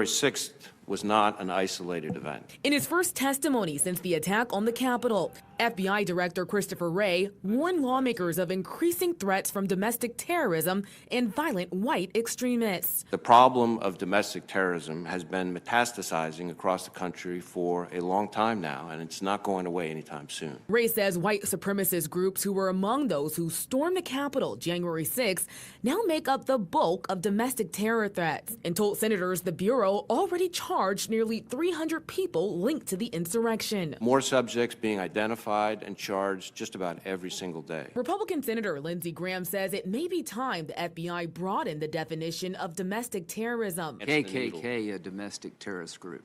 6th was not an isolated event. In his first testimony since the attack on the Capitol, FBI Director Christopher Wray warned lawmakers of increasing threats from domestic terrorism and violent white extremists. The problem of domestic terrorism has been metastasizing across the country for a long time now, and it's not going away anytime soon. Wray says white supremacist groups who were among those who stormed the Capitol January 6th now make up the bulk of domestic terror threats, and told senators the Bureau already charged nearly 300 people linked to the insurrection. More subjects being identified and charged just about every single day. Republican Senator Lindsey Graham says it may be time the FBI broaden the definition of domestic terrorism. KKK, a domestic terrorist group.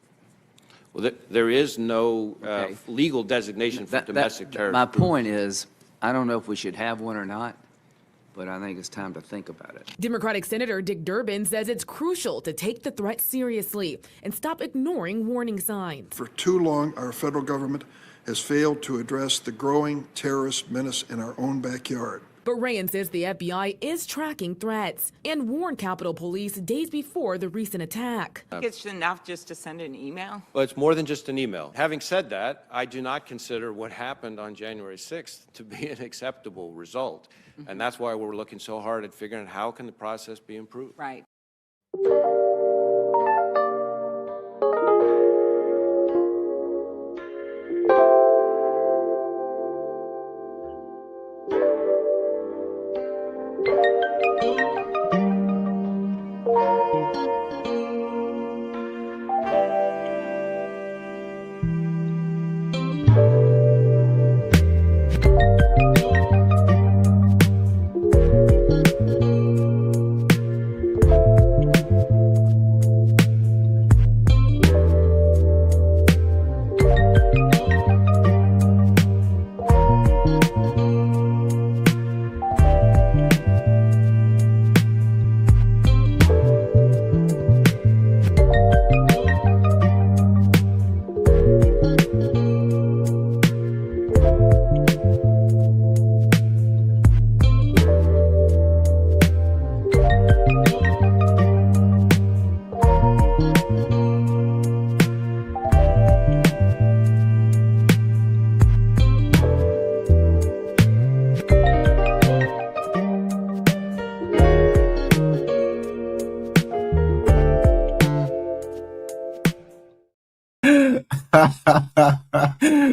Well, there is no legal designation for domestic terrorism. My point is, I don't know if we should have one or not, but I think it's time to think about it. Democratic Senator Dick Durbin says it's crucial to take the threat seriously and stop ignoring warning signs. For too long, our federal government has failed to address the growing terrorist menace in our own backyard. But Wray insists the FBI is tracking threats and warned Capitol Police days before the recent attack. It's enough just to send an email? Well, it's more than just an email. Having said that, I do not consider what happened on January 6th to be an acceptable result. And that's why we're looking so hard at figuring out how can the process be improved. Right.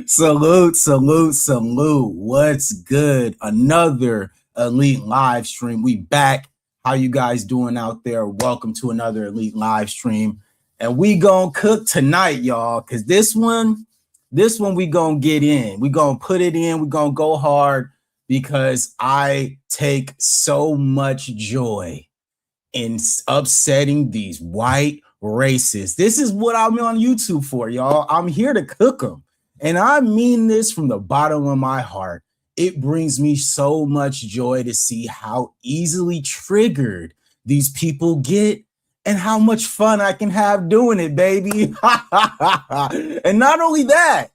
Salute, salute, salute. What's good? Another Elite live stream. We back. How you guys doing out there? Welcome to another Elite live stream. And we gonna cook tonight, y'all, because this one we gonna get in. We gonna put it in. We gonna go hard because I take so much joy in upsetting these white racists. This is what I'm on YouTube for, y'all. I'm here to cook them. And I mean this from the bottom of my heart. It brings me so much joy to see how easily triggered these people get and how much fun I can have doing it, baby. And not only that,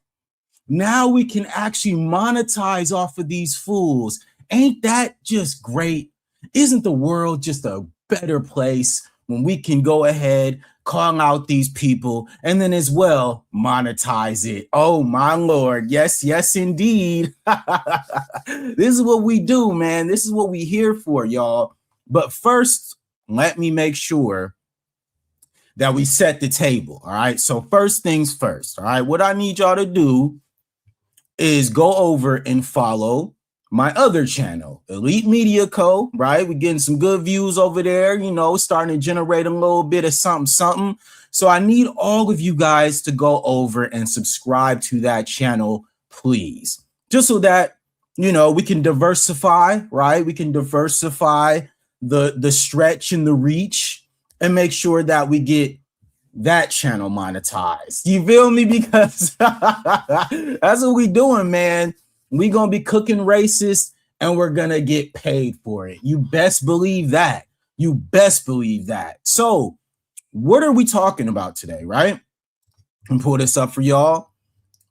now we can actually monetize off of these fools. Ain't that just great? Isn't the world just a better place when we can go ahead, call out these people, and then as well monetize it? Oh my Lord. Yes, yes, indeed. This is what we do, man. This is what we here for, y'all. But first, let me make sure that we set the table. All right. So first things first. All right. What I need y'all to do is go over and follow my other channel, Elite Media Co. Right. We're getting some good views over there, you know, starting to generate a little bit of something. So I need all of you guys to go over and subscribe to that channel, please. Just so that, you know, we can diversify, right? We can diversify the stretch and the reach and make sure that we get that channel monetized. You feel me? Because that's what we doing, man. We gonna be cooking racist and we're gonna get paid for it. You best believe that. You best believe that. So what are we talking about today, right? And pull this up for y'all.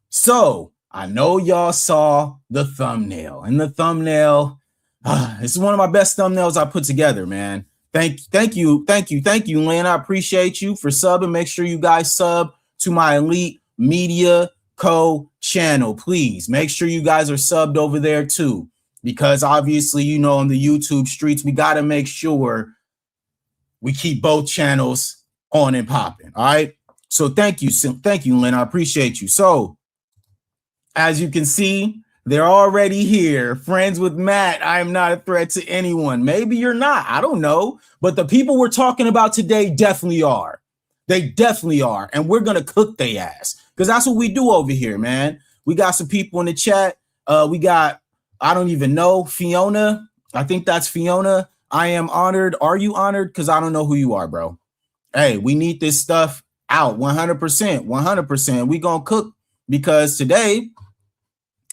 So I know y'all saw the thumbnail, and the thumbnail, it's one of my best thumbnails I put together, man. Thank you, Lynn. I appreciate you for subbing. Make sure you guys sub to my Elite Media Co channel, please. Make sure you guys are subbed over there too, because obviously, you know, on the YouTube streets, we got to make sure we keep both channels on and popping. All right. So thank you, Lynn. I appreciate you. So as you can see, they're already here. Friends with Matt. I am not a threat to anyone. Maybe you're not. I don't know. But the people we're talking about today definitely are. They definitely are. And we're going to cook their ass, because that's what we do over here, man. We got some people in the chat. We got, I don't even know, Fiona. I think that's Fiona. I am honored. Are you honored? Because I don't know who you are, bro. Hey, we need this stuff out 100%. 100%. We going to cook, because today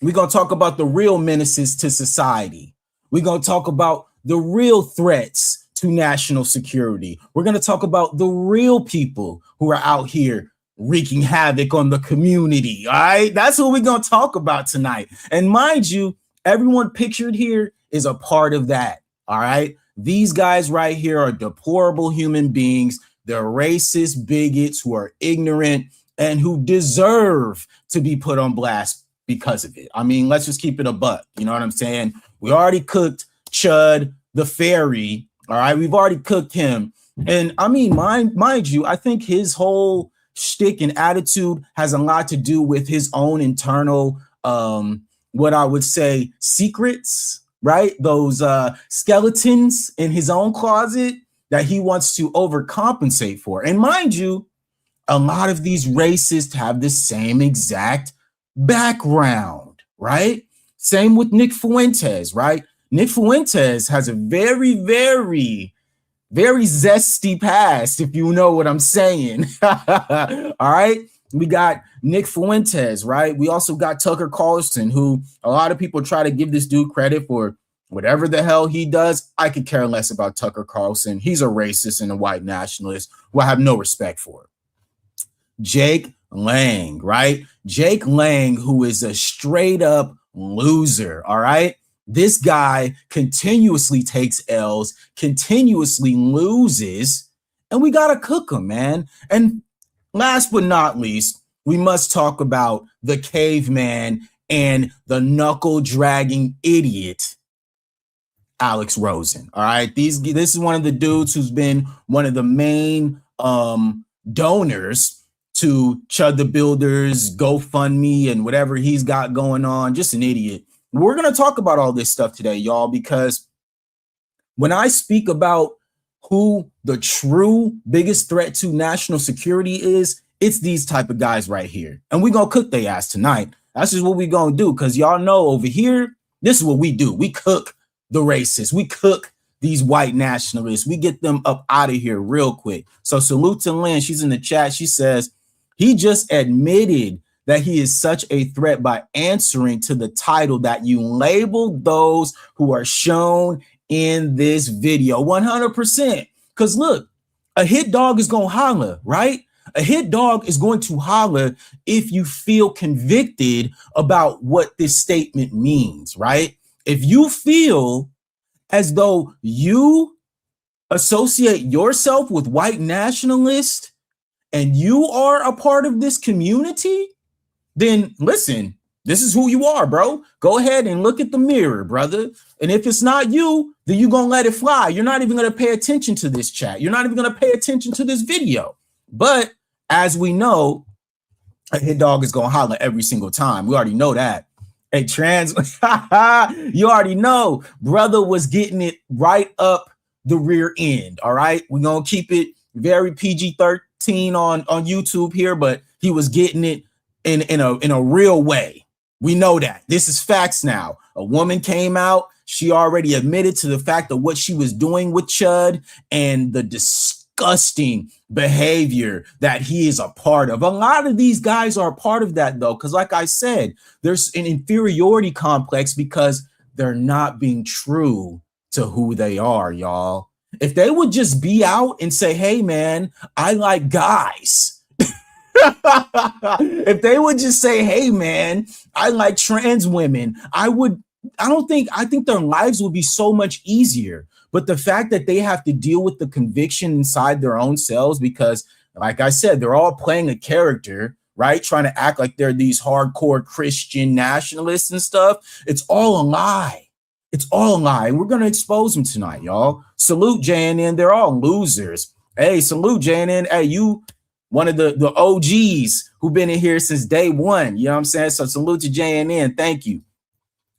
we're going to talk about the real menaces to society. We're going to talk about the real threats to national security. We're going to talk about the real people who are out here wreaking havoc on the community. All right. That's what we're going to talk about tonight. And mind you, everyone pictured here is a part of that. All right. These guys right here are deplorable human beings. They're racist bigots who are ignorant and who deserve to be put on blast because of it. I mean, let's just keep it a buck. You know what I'm saying? We already cooked Chud the fairy. All right. We've already cooked him. And I mean, mind you, I think his whole shtick and attitude has a lot to do with his own internal, what I would say, secrets, right? Those skeletons in his own closet that he wants to overcompensate for. And mind you, a lot of these racists have the same exact background, right? Same with Nick Fuentes, right? Nick Fuentes has a very, very, very zesty past, if you know what I'm saying. All right. We got Nick Fuentes, right? We also got Tucker Carlson, who a lot of people try to give this dude credit for whatever the hell he does. I could care less about Tucker Carlson. He's a racist and a white nationalist who I have no respect for. Jake Lang, right? Jake Lang, who is a straight up loser. All right. This guy continuously takes L's, continuously loses, and we got to cook him, man. And last but not least, we must talk about the caveman and the knuckle dragging idiot, Alex Rosen. All right. This is one of the dudes who's been one of the main donors to Chud the Builder's GoFundMe and whatever he's got going on. Just an idiot. We're going to talk about all this stuff today, y'all, because when I speak about who the true biggest threat to national security is, it's these type of guys right here. And we're going to cook their ass tonight. That's just what we're going to do, because y'all know over here, this is what we do. We cook the racists. We cook these white nationalists. We get them up out of here real quick. So salute to Lynn. She's in the chat. She says, he just admitted that he is such a threat by answering to the title that you labeled those who are shown in this video. 100%. Because look, a hit dog is going to holler, right? A hit dog is going to holler if you feel convicted about what this statement means, right? If you feel as though you associate yourself with white nationalists and you are a part of this community, then listen, this is who you are, bro. Go ahead and look at the mirror, brother. And if it's not you, then you're going to let it fly. You're not even going to pay attention to this chat. You're not even going to pay attention to this video. But as we know, a hit dog is going to holler every single time. We already know that. Hey, trans, you already know brother was getting it right up the rear end. All right. We're going to keep it very PG-13 on YouTube here, but he was getting it in a real way. We know that. This is facts now. A woman came out. She already admitted to the fact of what she was doing with Chud and the disgusting behavior that he is a part of. A lot of these guys are a part of that, though, because like I said, there's an inferiority complex because they're not being true to who they are, y'all. If they would just be out and say, hey, man, I like guys. If they would just say, hey, man, I like trans women, I think their lives would be so much easier. But the fact that they have to deal with the conviction inside their own selves, because like I said, they're all playing a character, right? Trying to act like they're these hardcore Christian nationalists and stuff. It's all a lie. It's all a lie. And we're going to expose them tonight, y'all. Salute JNN. They're all losers. Hey, salute JNN. Hey, you one of the OGs who've been in here since day one. You know what I'm saying? So salute to JNN. Thank you.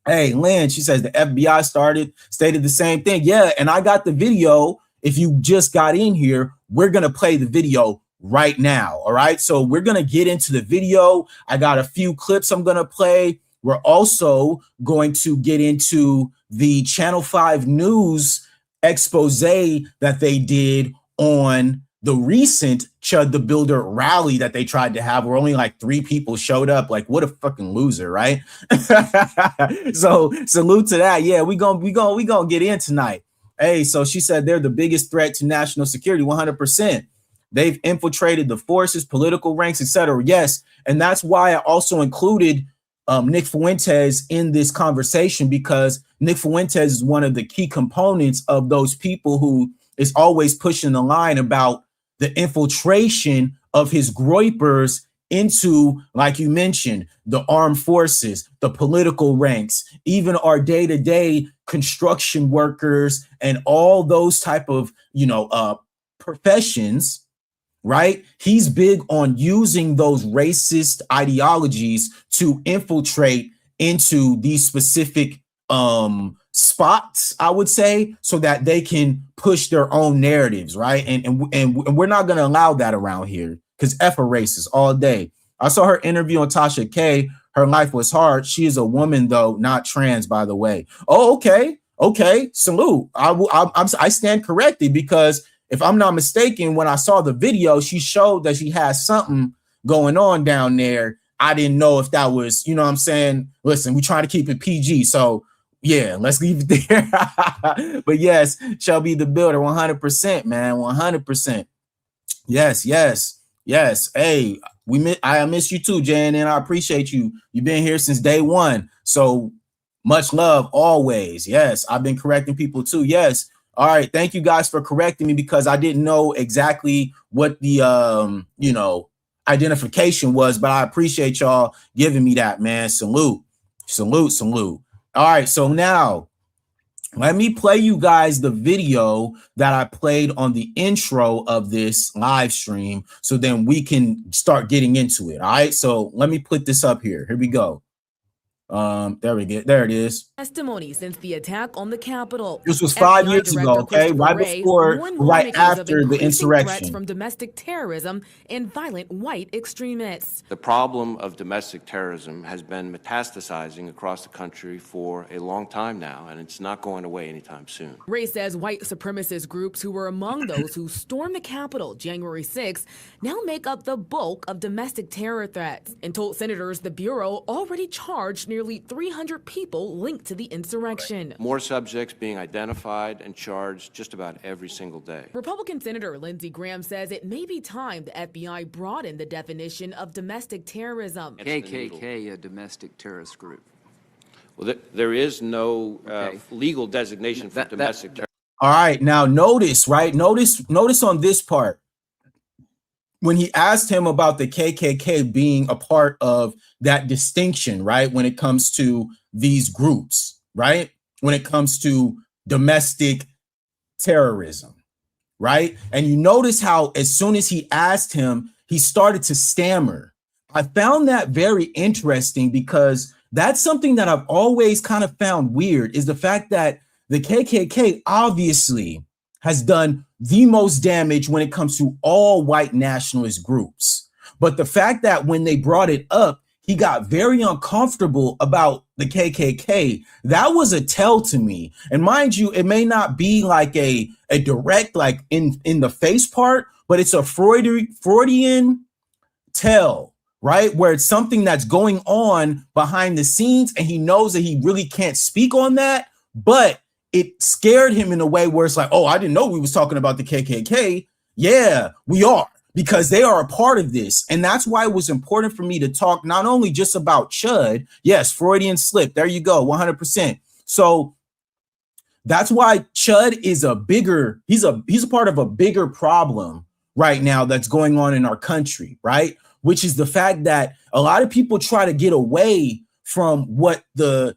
Hey, Lynn, she says the FBI stated the same thing. Yeah, and I got the video. If you just got in here, we're going to play the video right now. All right. So we're going to get into the video. I got a few clips I'm going to play. We're also going to get into the Channel 5 News expose that they did on the recent Chud the Builder rally that they tried to have, where only like 3 people showed up. Like, what a fucking loser, right? So salute to that. Yeah, we gonna get in tonight. Hey, so she said they're the biggest threat to national security, 100%. They've infiltrated the forces, political ranks, etc. Yes, and that's why I also included Nick Fuentes in this conversation, because Nick Fuentes is one of the key components of those people who is always pushing the line about the infiltration of his groypers into, like you mentioned, the armed forces, the political ranks, even our day-to-day construction workers and all those type of, professions, right? He's big on using those racist ideologies to infiltrate into these specific spots, I would say, so that they can push their own narratives, right? And we're not going to allow that around here, because F are racist all day. I saw her interview on Tasha K. Her life was hard. She is a woman, though, not trans, by the way. Oh, okay. Salute. I stand corrected, because if I'm not mistaken, when I saw the video, she showed that she has something going on down there. I didn't know if that was, you know what I'm saying? Listen, we try to keep it PG, so yeah, let's leave it there. But yes, Shelby the Builder, 100%, man, 100%. Yes. Hey, I miss you too, Jan, and I appreciate you. You've been here since day one, so much love always. Yes, I've been correcting people too. Yes. All right, thank you guys for correcting me, because I didn't know exactly what the identification was, but I appreciate y'all giving me that, man. Salute. All right, so now let me play you guys the video that I played on the intro of this live stream, so then we can start getting into it. All right, so let me put this up here. Here we go. There it is. Testimony since the attack on the Capitol. This was 5 FBI years ago, Director okay? Right Ray before, warned right lawmakers of after the increasing insurrection. threats from domestic terrorism and violent white extremists. The problem of domestic terrorism has been metastasizing across the country for a long time now, and it's not going away anytime soon. Ray says white supremacist groups who were among those who stormed the Capitol January 6th now make up the bulk of domestic terror threats, and told senators the Bureau already charged nearly 300 people linked to the insurrection. More subjects being identified and charged just about every single day. Republican Senator Lindsey Graham says it may be time the FBI broaden the definition of domestic terrorism. KKK, a domestic terrorist group. Well, there is no legal designation for domestic terrorism. All right, now notice, right? Notice on this part, when he asked him about the KKK being a part of that distinction, right? When it comes to these groups, right? When it comes to domestic terrorism, right? And you notice how as soon as he asked him, he started to stammer. I found that very interesting, because that's something that I've always kind of found weird, is the fact that the KKK obviously has done the most damage when it comes to all white nationalist groups. But the fact that when they brought it up, he got very uncomfortable about the KKK, that was a tell to me. And mind you, it may not be like a direct, like in the face part, but it's a Freudian tell, right? Where it's something that's going on behind the scenes, and he knows that he really can't speak on that, but it scared him in a way where it's like, oh, I didn't know we was talking about the KKK. Yeah, we are, because they are a part of this. And that's why it was important for me to talk not only just about Chud. Yes, Freudian slip. There you go, 100%. So That's why Chud is he's a part of a bigger problem right now that's going on in our country, right? Which is the fact that a lot of people try to get away from what the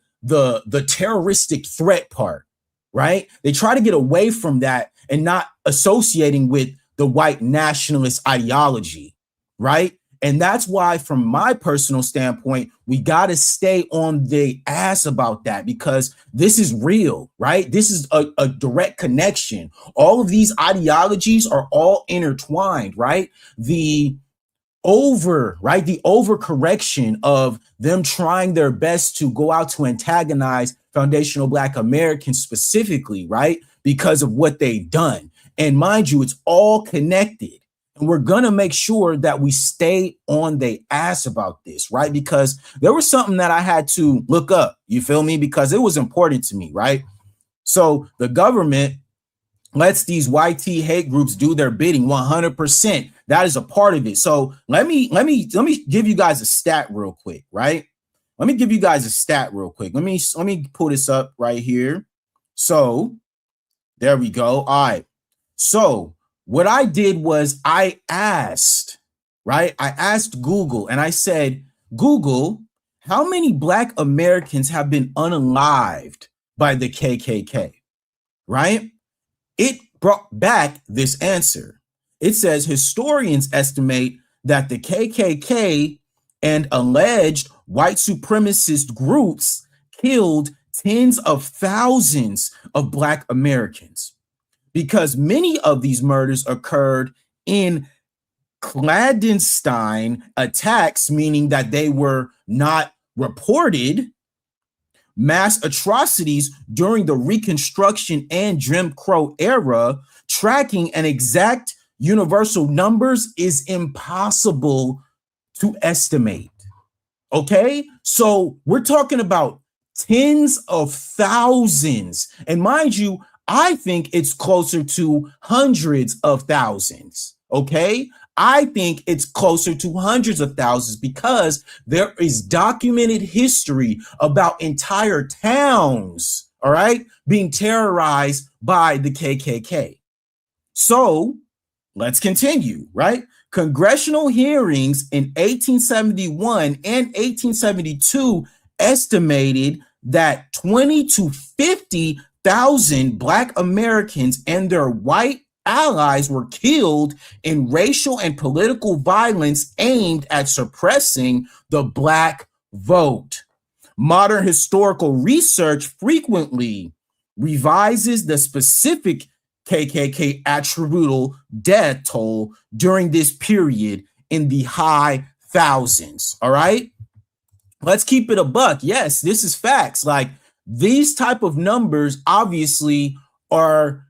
terroristic threat part, right? They try to get away from that and not associating with the white nationalist ideology, right? And that's why, from my personal standpoint, we got to stay on the ass about that, because this is real, right? This is a direct connection. All of these ideologies are all intertwined, right? The overcorrection of them trying their best to go out to antagonize foundational Black Americans specifically, right? Because of what they've done. And mind you, it's all connected. And we're going to make sure that we stay on the ass about this, right? Because there was something that I had to look up, you feel me? Because it was important to me, right? So the government lets these YT hate groups do their bidding 100%. That is a part of it. So let me give you guys a stat real quick, right? Let me give you guys a stat real quick. Let me pull this up right here. So there we go. All right. So what I did was I asked Google, and I said, Google, how many Black Americans have been unalived by the KKK, right? It brought back this answer. It says historians estimate that the KKK and alleged white supremacist groups killed tens of thousands of Black Americans, because many of these murders occurred in clandestine attacks, meaning that they were not reported, mass atrocities during the Reconstruction and Jim Crow era. Tracking an exact universal numbers is impossible to estimate. Okay, so we're talking about tens of thousands. And mind you, I think it's closer to hundreds of thousands. Okay, I think it's closer to hundreds of thousands, because there is documented history about entire towns, all right, being terrorized by the KKK. So let's continue, right? Congressional hearings in 1871 and 1872 estimated that 20 to 50,000 Black Americans and their white allies were killed in racial and political violence aimed at suppressing the Black vote. Modern historical research frequently revises the specific KKK attributable death toll during this period in the high thousands. All right, let's keep it a buck. Yes, this is facts. Like, these type of numbers obviously are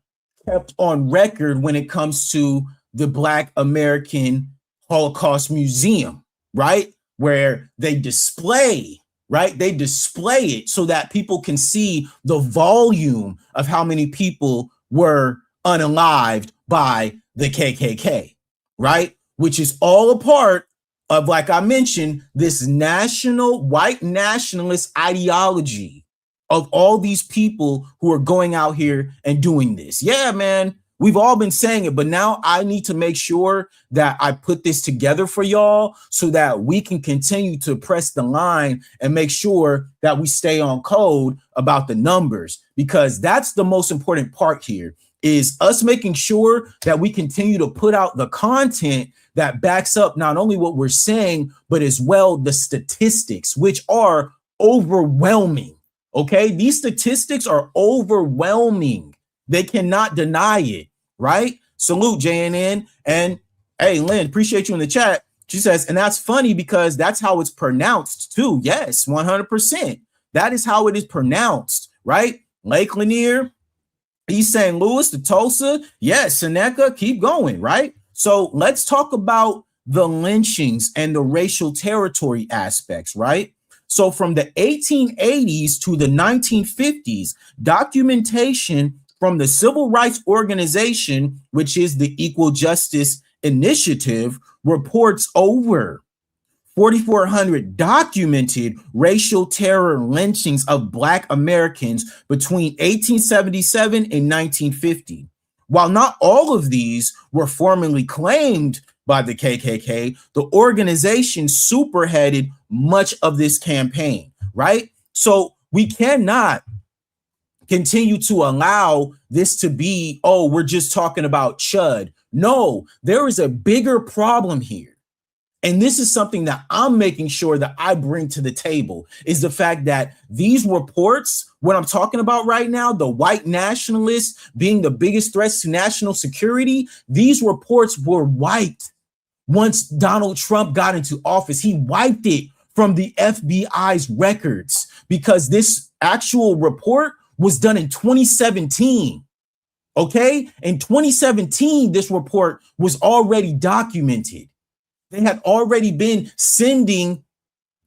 kept on record when it comes to the Black American Holocaust Museum, right? Where they display, right? They display it so that people can see the volume of how many people were unalived by the KKK, right? Which is all a part of, like I mentioned, this national white nationalist ideology of all these people who are going out here and doing this. Yeah, man, we've all been saying it, but now I need to make sure that I put this together for y'all so that we can continue to press the line and make sure that we stay on code about the numbers, because that's the most important part here, is us making sure that we continue to put out the content that backs up not only what we're saying, but as well the statistics, which are overwhelming. Okay, these statistics are overwhelming. They cannot deny it, right? Salute, JNN. And hey, Lynn, appreciate you in the chat. She says, and that's funny because that's how it's pronounced too. Yes, 100%. That is how it is pronounced, right? Lake Lanier, East St. Louis to Tulsa. Yes, Seneca, keep going, right? So let's talk about the lynchings and the racial territory aspects, right? So from the 1880s to the 1950s, documentation from the Civil Rights Organization, which is the Equal Justice Initiative, reports over 4,400 documented racial terror lynchings of Black Americans between 1877 and 1950. While not all of these were formally claimed by the KKK, the organization superheaded much of this campaign, right? So we cannot continue to allow this to be, oh, we're just talking about Chud. No, there is a bigger problem here. And this is something that I'm making sure that I bring to the table, is the fact that these reports, what I'm talking about right now, the white nationalists being the biggest threats to national security, these reports were wiped once Donald Trump got into office. He wiped it from the FBI's records because this actual report was done in 2017. Okay? In 2017, this report was already documented. They had already been sending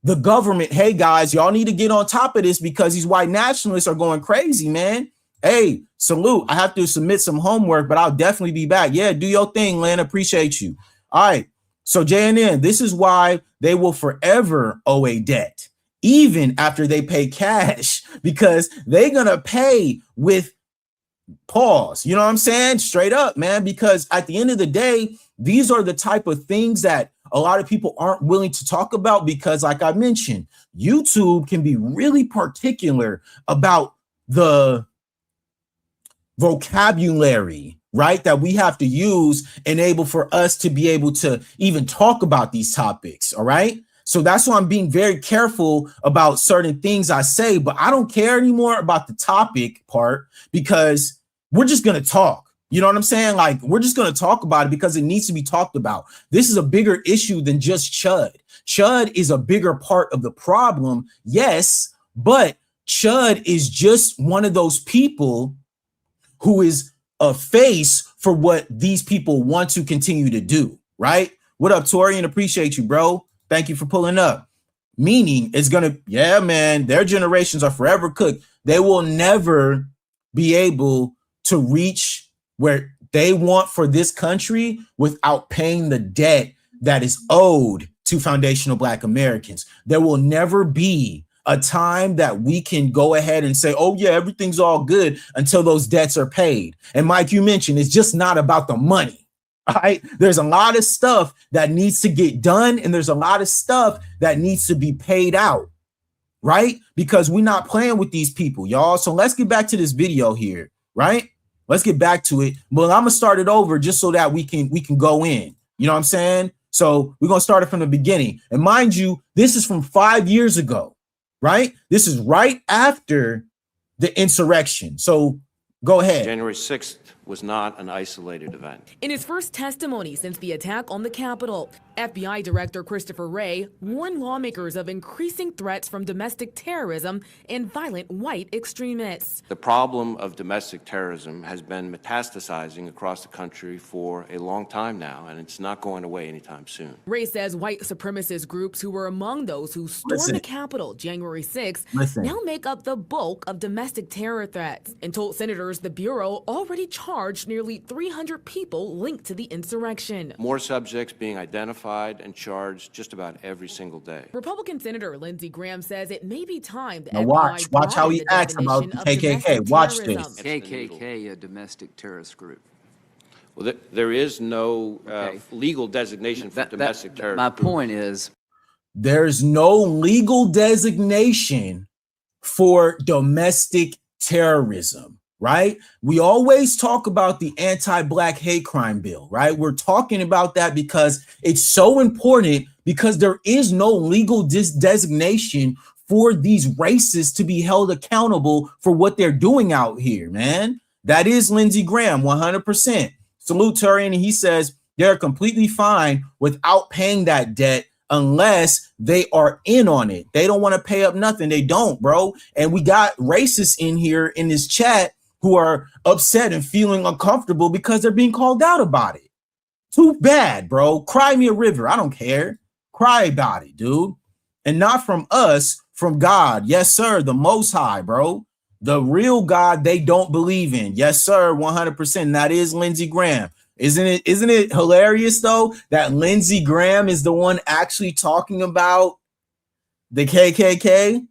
the government, hey guys, y'all need to get on top of this because these white nationalists are going crazy, man. Hey, salute. I have to submit some homework, but I'll definitely be back. Yeah, do your thing, Lynn. Appreciate you. All right. So JNN, this is why they will forever owe a debt, even after they pay cash, because they're going to pay with pause. You know what I'm saying? Straight up, man, because at the end of the day, these are the type of things that a lot of people aren't willing to talk about because, like I mentioned, YouTube can be really particular about the vocabulary, right, that we have to use enable for us to be able to even talk about these topics. All right. So that's why I'm being very careful about certain things I say, but I don't care anymore about the topic part because we're just going to talk. You know what I'm saying? Like, we're just going to talk about it because it needs to be talked about. This is a bigger issue than just Chud. Chud is a bigger part of the problem. Yes, but Chud is just one of those people who is a face for what these people want to continue to do, right? What up, Torian? Appreciate you, bro. Thank you for pulling up. Meaning it's going to, yeah, man, their generations are forever cooked. They will never be able to reach where they want for this country without paying the debt that is owed to foundational Black Americans. There will never be a time that we can go ahead and say, oh yeah, everything's all good until those debts are paid. And Mike, you mentioned it's just not about the money. All right. There's a lot of stuff that needs to get done, and there's a lot of stuff that needs to be paid out, right? Because we're not playing with these people, y'all. So let's get back to this video here, right? Let's get back to it. But I'm gonna start it over just so that we can go in. You know what I'm saying? So we're gonna start it from the beginning. And mind you, this is from 5 years ago, right? This is right after the insurrection. So go ahead. January 6th was not an isolated event. In his first testimony since the attack on the Capitol, FBI Director Christopher Wray warned lawmakers of increasing threats from domestic terrorism and violent white extremists. The problem of domestic terrorism has been metastasizing across the country for a long time now, and it's not going away anytime soon. Wray says white supremacist groups who were among those who stormed the Capitol January 6th now make up the bulk of domestic terror threats, and told senators the Bureau already charged nearly 300 people linked to the insurrection. More subjects being identified and charged just about every single day. Republican Senator Lindsey Graham says it may be time the now FBI watch how he acts about the KKK. Watch this. KKK, a domestic terrorist group. Well, there is no legal designation for domestic terrorism. My point is, there's no legal designation for domestic terrorism. Right? We always talk about the anti-Black hate crime bill, right? We're talking about that because it's so important, because there is no legal designation for these racists to be held accountable for what they're doing out here, man. That is Lindsey Graham, 100%. Salute Turian, and he says they're completely fine without paying that debt unless they are in on it. They don't want to pay up nothing. They don't, bro. And we got racists in here in this chat who are upset and feeling uncomfortable because they're being called out about it. Too bad, bro. Cry me a river. I don't care. Cry about it, dude. And not from us, from God. Yes, sir. The Most High, bro. The real God they don't believe in. Yes, sir. 100%. That is Lindsey Graham. Isn't it hilarious though that Lindsey Graham is the one actually talking about the KKK?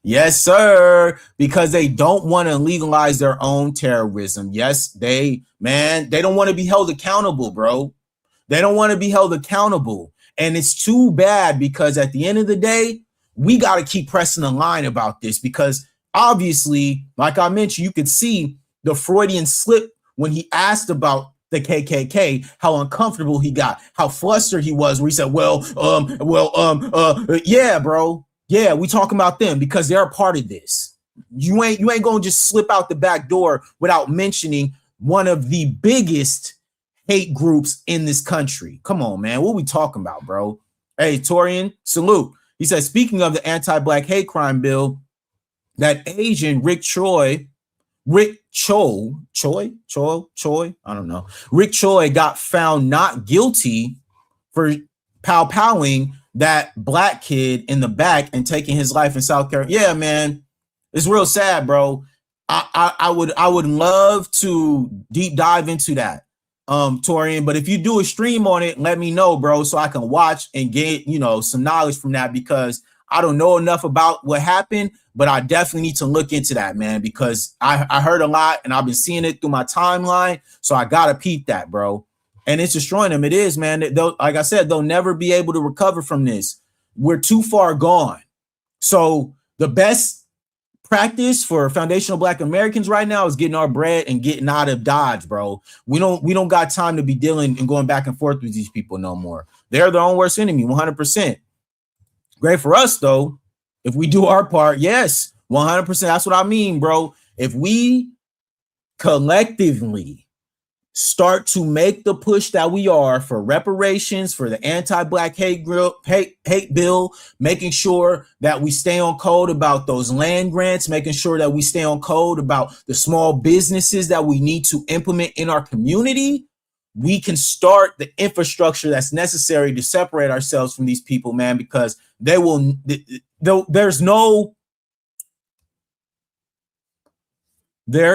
Yes, sir. Because they don't want to legalize their own terrorism. Yes, they don't want to be held accountable, bro. They don't want to be held accountable. And it's too bad because at the end of the day, we got to keep pressing the line about this because obviously, like I mentioned, you could see the Freudian slip when he asked about the KKK, how uncomfortable he got, how flustered he was, where he said, yeah, bro. Yeah, we talking about them because they're a part of this. You ain't gonna just slip out the back door without mentioning one of the biggest hate groups in this country. Come on, man. What we talking about, bro? Hey, Torian, salute. He said, speaking of the anti-black hate crime bill, that Asian Rick Choi, I don't know. Rick Choi got found not guilty for pow-powing that black kid in the back and taking his life in South Carolina. Yeah, man. It's real sad, bro. I would love to deep dive into that, Torian. But if you do a stream on it, let me know, bro, so I can watch and get, some knowledge from that because I don't know enough about what happened, but I definitely need to look into that, man, because I heard a lot and I've been seeing it through my timeline. So I got to peep that, bro. And it's destroying them. It is, man. Like I said, they'll never be able to recover from this. We're too far gone. So the best practice for foundational Black Americans right now is getting our bread and getting out of Dodge, bro. We don't got time to be dealing and going back and forth with these people no more. They're their own worst enemy, 100%. Great for us, though, if we do our part. Yes, 100%. That's what I mean, bro. If we collectively start to make the push that we are for reparations, for the anti-black hate bill, making sure that we stay on code about those land grants, making sure that we stay on code about the small businesses that we need to implement in our community, we can start the infrastructure that's necessary to separate ourselves from these people, man, because there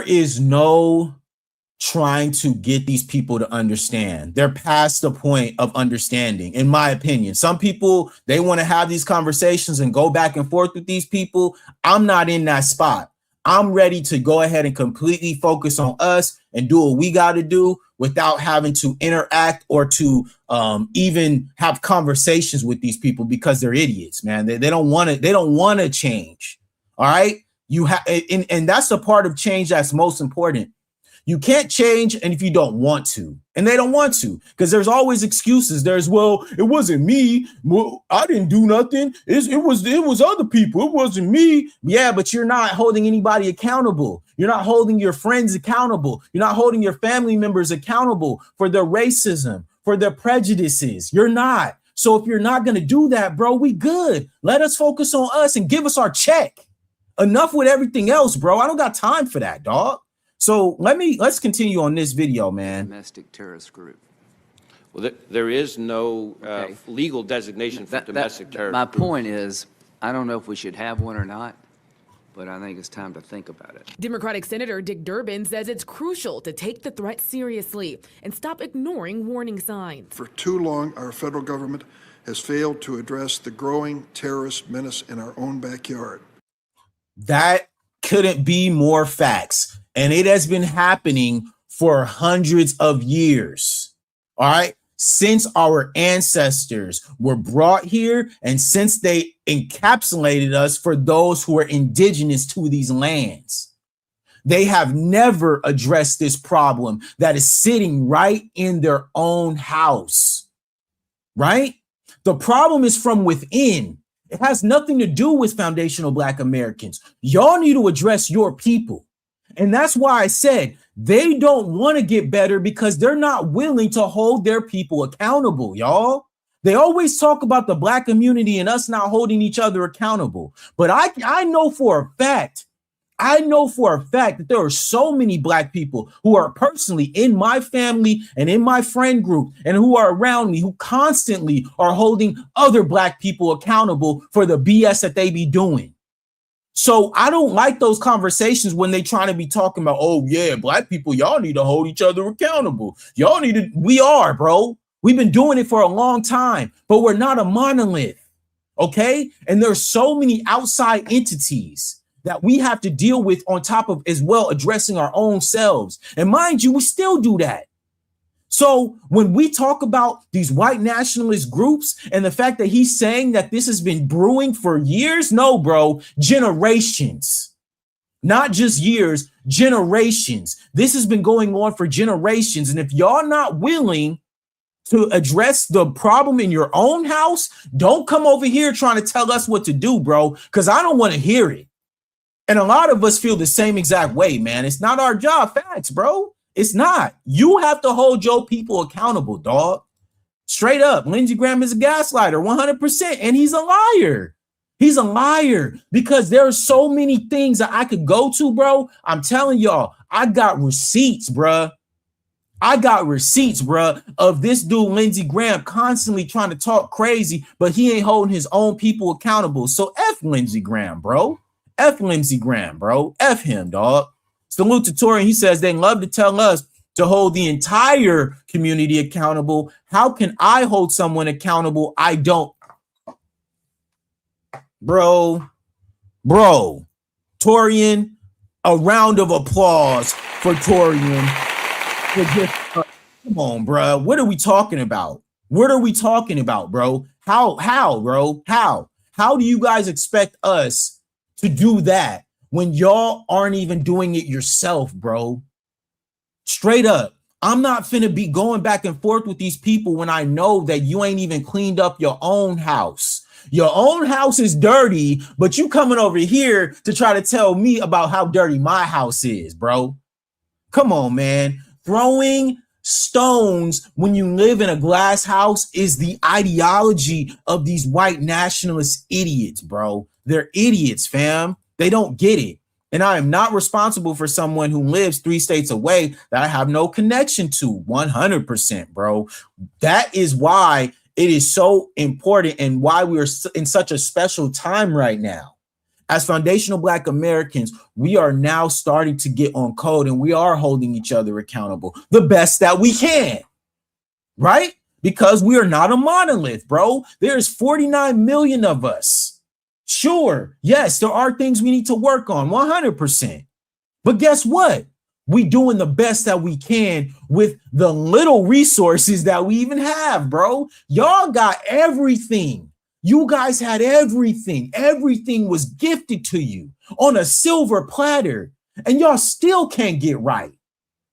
is no trying to get these people to understand. They're past the point of understanding, in my opinion. Some people, they want to have these conversations and go back and forth with these people. I'm not in that spot. I'm ready to go ahead and completely focus on us and do what we got to do without having to interact or to even have conversations with these people because they're idiots, man. They don't want to. They don't want to change. All right. You have, and that's the part of change that's most important. You can't change, and if you don't want to, and they don't want to, because there's always excuses. There's, well, it wasn't me. Well, I didn't do nothing. It was other people. It wasn't me. Yeah, but you're not holding anybody accountable. You're not holding your friends accountable. You're not holding your family members accountable for their racism, for their prejudices. You're not. So if you're not going to do that, bro, we good. Let us focus on us and give us our check. Enough with everything else, bro. I don't got time for that, dog. So let's continue on this video, man. Domestic terrorist group. Well, there is no legal designation for domestic terror. My point is, I don't know if we should have one or not, but I think it's time to think about it. Democratic Senator Dick Durbin says it's crucial to take the threat seriously and stop ignoring warning signs. For too long, our federal government has failed to address the growing terrorist menace in our own backyard. That couldn't be more facts. And it has been happening for hundreds of years. All right. Since our ancestors were brought here and since they encapsulated us for those who are indigenous to these lands, they have never addressed this problem that is sitting right in their own house. Right. The problem is from within. It has nothing to do with foundational Black Americans. Y'all need to address your people. And that's why I said they don't want to get better because they're not willing to hold their people accountable, y'all. They always talk about the Black community and us not holding each other accountable. But I know for a fact that there are so many Black people who are personally in my family and in my friend group and who are around me who constantly are holding other Black people accountable for the BS that they be doing. So I don't like those conversations when they trying to be talking about, oh yeah, black people, y'all need to hold each other accountable. Y'all need to, we are, bro. We've been doing it for a long time, but we're not a monolith. Okay. And there's so many outside entities that we have to deal with on top of as well addressing our own selves. And mind you, we still do that. So when we talk about these white nationalist groups and the fact that he's saying that this has been brewing for years, no, bro, generations, not just years, generations. This has been going on for generations. And if y'all not willing to address the problem in your own house, don't come over here trying to tell us what to do, bro, because I don't want to hear it. And a lot of us feel the same exact way, man. It's not our job. Facts, bro. It's not. You have to hold your people accountable, dog. Straight up. Lindsey Graham is a gaslighter, 100%. And he's a liar. He's a liar because there are so many things that I could go to, bro. I'm telling y'all, I got receipts, bro. I got receipts, bro, of this dude, Lindsey Graham, constantly trying to talk crazy, but he ain't holding his own people accountable. So F Lindsey Graham, bro. F Lindsey Graham, bro. F him, dog. Salute to Tori. He says they love to tell us to hold the entire community accountable. How can I hold someone accountable? I don't. Bro. Torian, a round of applause for Torian. Come on, bro. What are we talking about? What are we talking about, bro? How, bro? How do you guys expect us to do that when y'all aren't even doing it yourself, bro? Straight up. I'm not finna be going back and forth with these people when I know that you ain't even cleaned up your own house. Your own house is dirty, but you coming over here to try to tell me about how dirty my house is, bro. Come on, man. Throwing stones when you live in a glass house is the ideology of these white nationalist idiots, bro. They're idiots, fam. They don't get it. And I am not responsible for someone who lives 3 states away that I have no connection to. 100%, bro. That is why it is so important and why we are in such a special time right now. As foundational Black Americans, we are now starting to get on code and we are holding each other accountable the best that we can, right? Because we are not a monolith, bro. There's 49 million of us. Sure, yes, there are things we need to work on, 100%. But guess what? We doing the best that we can with the little resources that we even have, bro. Y'all got everything. You guys had everything. Everything was gifted to you on a silver platter, and y'all still can't get right.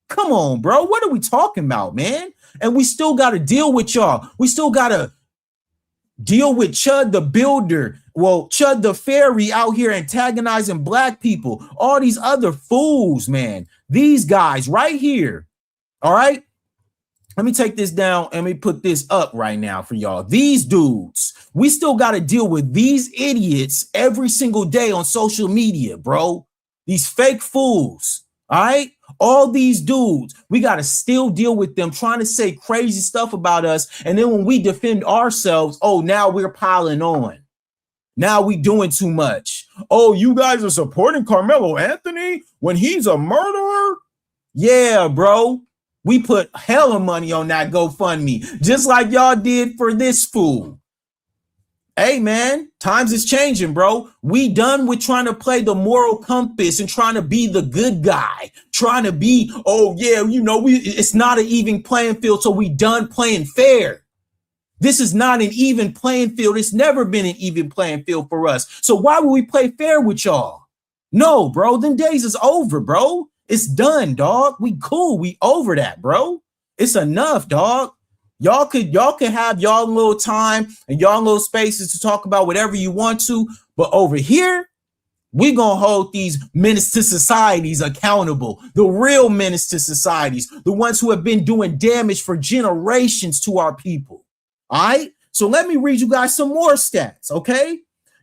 Come on, bro. What are we talking about, man? And we still got to deal with y'all. We still got to deal with Chud the Builder. Well, Chud the Fairy out here antagonizing Black people. All these other fools, man. These guys right here. All right. Let me take this down and let me put this up right now for y'all. These dudes, we still got to deal with these idiots every single day on social media, bro. These fake fools. All right. All these dudes, we got to still deal with them trying to say crazy stuff about us. And then when we defend ourselves, oh, now we're piling on. Now we doing too much. Oh, you guys are supporting Carmelo Anthony when he's a murderer? Yeah, bro. We put hella money on that GoFundMe, just like y'all did for this fool. Hey, man, times is changing, bro. We done with trying to play the moral compass and trying to be the good guy, trying to be, oh, yeah, you know, it's not an even playing field, so we done playing fair. This is not an even playing field. It's never been an even playing field for us. So why would we play fair with y'all? No, bro, them days is over, bro. It's done, dog. We cool. We over that, bro. It's enough, dog. Y'all could have y'all little time and y'all little spaces to talk about whatever you want to. But over here, we gonna hold these menace to societies accountable. The real menace to societies, the ones who have been doing damage for generations to our people. All right. So let me read you guys some more stats. Okay.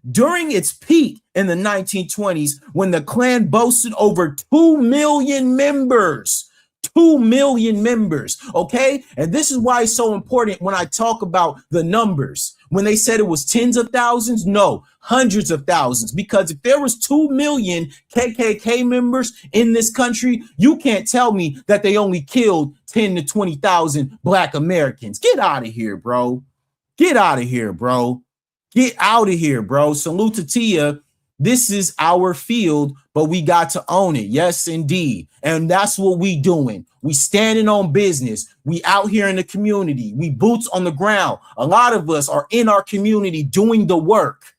During its peak in the 1920s, when the Klan boasted over 2 million members, 2 million members, okay? And this is why it's so important when I talk about the numbers. when they said it was tens of thousands? No, hundreds of thousands. Because if there was 2 million KKK members in this country, you can't tell me that they only killed 10 to 20,000 Black Americans. Get out of here, bro. Get out of here, bro. Get out of here, bro. Salute to Tia. This is our field, but we got to own it. Yes, indeed. And that's what we doing. We standing on business. We out here in the community. We boots on the ground. A lot of us are in our community doing the work.